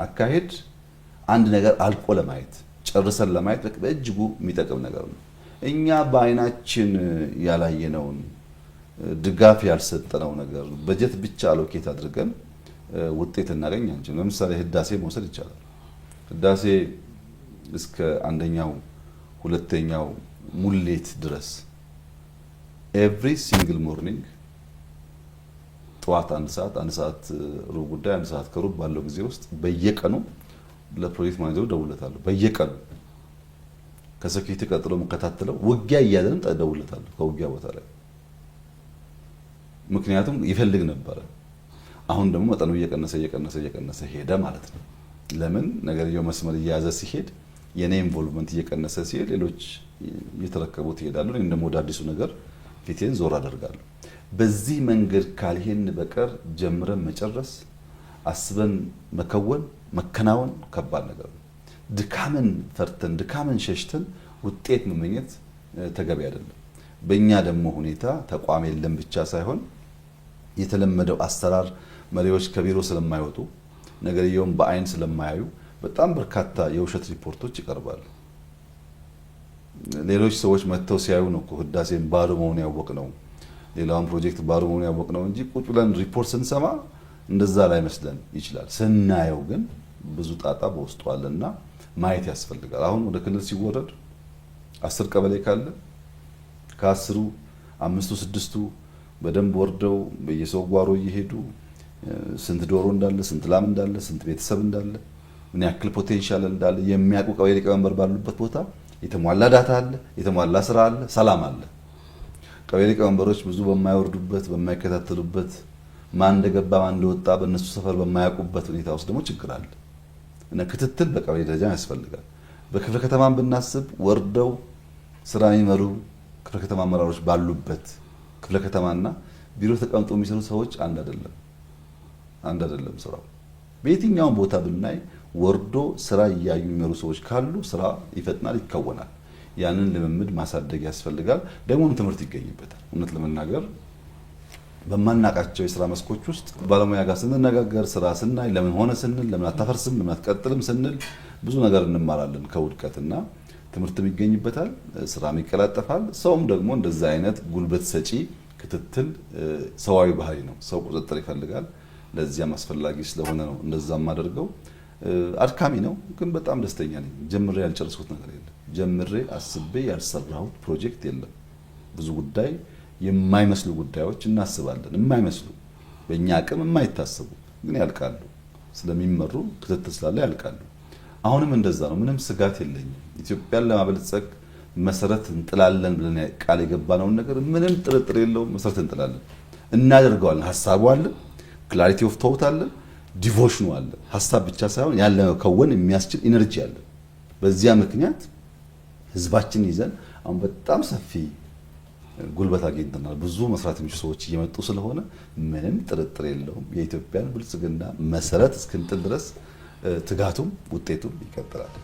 አካሄድ አንድ ነገር አልቆ ለማየት ጨርሰን ለማየት በእጅጉ የሚጠቅም ነገር ነው። እኛ በአይናችን ያላየነውን ድጋፍ ያልሰጠነው ነገር በጀት ብቻ አሎኬት አድርገን ውጤት እናገኝ አንችልም። ለምሳሌ ህዳሴ መውሰድ ይቻላል። ህዳሴ እስከ አንደኛው ሁለተኛው ሙሌት ድረስ ኤቭሪ ሲንግል ሞርኒንግ ጠዋት 1 ሰዓት ሩብ ጉዳይ 1 ሰዓት ከሩብ ባለው ጊዜ ውስጥ በየቀኑ ለፕሮጀክት ማኔጀሩ ደውለታለሁ። በየቀኑ ከሴኩሪቲ ቀጥሎ መከታተለው ውጊያ እያለንም ደውለታለሁ ከውጊያ ቦታ ላይ ምክንያቱም ይፈልግ ነበረ። አሁን ደግሞ መጠኑ እየቀነሰ ሄደ ማለት ነው። ለምን ነገርየው መስመር እየያዘ ሲሄድ የኔ ኢንቮልቭመንት እየቀነሰ ሲሄድ ሌሎች እየተረከቡት ይሄዳሉ። እኔ ደግሞ ወደ አዲሱ ነገር ፊቴን ዞር አደርጋለሁ። በዚህ መንገድ ካልሄን በቀር ጀምረን መጨረስ፣ አስበን መከናወን ከባድ ነገር ነው። ድካምን ፈርተን ድካምን ሸሽተን ውጤት መመኘት ተገቢ አይደለም። በእኛ ደግሞ ሁኔታ ተቋም የለም ብቻ ሳይሆን የተለመደው አሰራር መሪዎች ከቢሮ ስለማይወጡ ነገርየውን በአይን ስለማያዩ በጣም በርካታ የውሸት ሪፖርቶች ይቀርባሉ። ሌሎች ሰዎች መጥተው ሲያዩ ነው ህዳሴን ባዶ መሆኑን ያወቅነው፣ ሌላውን ፕሮጀክት ባዶ መሆኑን ያወቅነው እንጂ ቁጭ ብለን ሪፖርት ስንሰማ እንደዛ ላይ መስለን ይችላል። ስናየው ግን ብዙ ጣጣ በውስጡ አለና ማየት ያስፈልጋል። አሁን ወደ ክልል ሲወረድ 10 ቀበሌ ካለ ከ10ሩ 5ቱ 6ቱ በደንብ ወርደው በየሰው ጓሮ እየሄዱ ስንት ዶሮ እንዳለ፣ ስንት ላም እንዳለ፣ ስንት ቤተሰብ እንዳለ፣ ምን ያክል ፖቴንሻል እንዳለ የሚያውቁ ቀበሌ ሊቀመንበር ባሉበት ቦታ የተሟላ ዳታ አለ፣ የተሟላ ስራ አለ፣ ሰላም አለ። ቀበሌ ሊቀመንበሮች ብዙ በማይወርዱበት በማይከታተሉበት ማን እንደገባ ማን እንደወጣ በእነሱ ሰፈር በማያውቁበት ሁኔታ ውስጥ ደግሞ ችግር አለ እና ክትትል በቀበሌ ደረጃ ያስፈልጋል። በክፍለ ከተማን ብናስብ ወርደው ስራ የሚመሩ ክፍለ ከተማ አመራሮች ባሉበት ክፍለ ከተማና ቢሮ ተቀምጦ የሚሰሩ ሰዎች አንድ አይደለም ስራው። በየትኛውም ቦታ ብናይ ወርዶ ስራ እያዩ የሚመሩ ሰዎች ካሉ ስራ ይፈጥናል፣ ይከወናል። ያንን ልምምድ ማሳደግ ያስፈልጋል። ደግሞም ትምህርት ይገኝበታል። እውነት ለመናገር በማናቃቸው የስራ መስኮች ውስጥ ባለሙያ ጋር ስንነጋገር ስራ ስናይ ለምን ሆነ ስንል ለምን አታፈርስም ለምን አትቀጥልም ስንል ብዙ ነገር እንማራለን ከውድቀትና ትምህርትም ይገኝበታል፣ ስራም ይቀላጠፋል። ሰውም ደግሞ እንደዛ አይነት ጉልበት ሰጪ ክትትል ሰዋዊ ባህሪ ነው። ሰው ቁጥጥር ይፈልጋል። ለዚያም አስፈላጊ ስለሆነ ነው እንደዛ ማደርገው። አድካሚ ነው ግን በጣም ደስተኛ ነኝ። ጀምሬ ያልጨረስኩት ነገር የለም። ጀምሬ አስቤ ያልሰራሁት ፕሮጀክት የለም። ብዙ ጉዳይ የማይመስሉ ጉዳዮች እናስባለን። የማይመስሉ በእኛ አቅም የማይታሰቡ ግን ያልቃሉ። ስለሚመሩ ክትትል ስላለ ያልቃሉ። አሁንም እንደዛ ነው። ምንም ስጋት የለኝም። ኢትዮጵያን ለማበልጸግ መሰረት እንጥላለን ብለን ቃል የገባነውን ነገር ምንም ጥርጥር የለውም መሰረት እንጥላለን፣ እናደርገዋለን። ሐሳቡ አለ፣ ክላሪቲ ኦፍ ቶት አለ፣ ዲቮሽኑ አለ። ሐሳብ ብቻ ሳይሆን ያለ ከወን የሚያስችል ኢነርጂ አለ። በዚያ ምክንያት ህዝባችን ይዘን አሁን በጣም ሰፊ ጉልበት አግኝተናል። ብዙ መስራት የሚችሉ ሰዎች እየመጡ ስለሆነ ምንም ጥርጥር የለውም የኢትዮጵያን ብልጽግና መሰረት እስክንጥል ድረስ ትጋቱም ውጤቱም ይቀጥላል።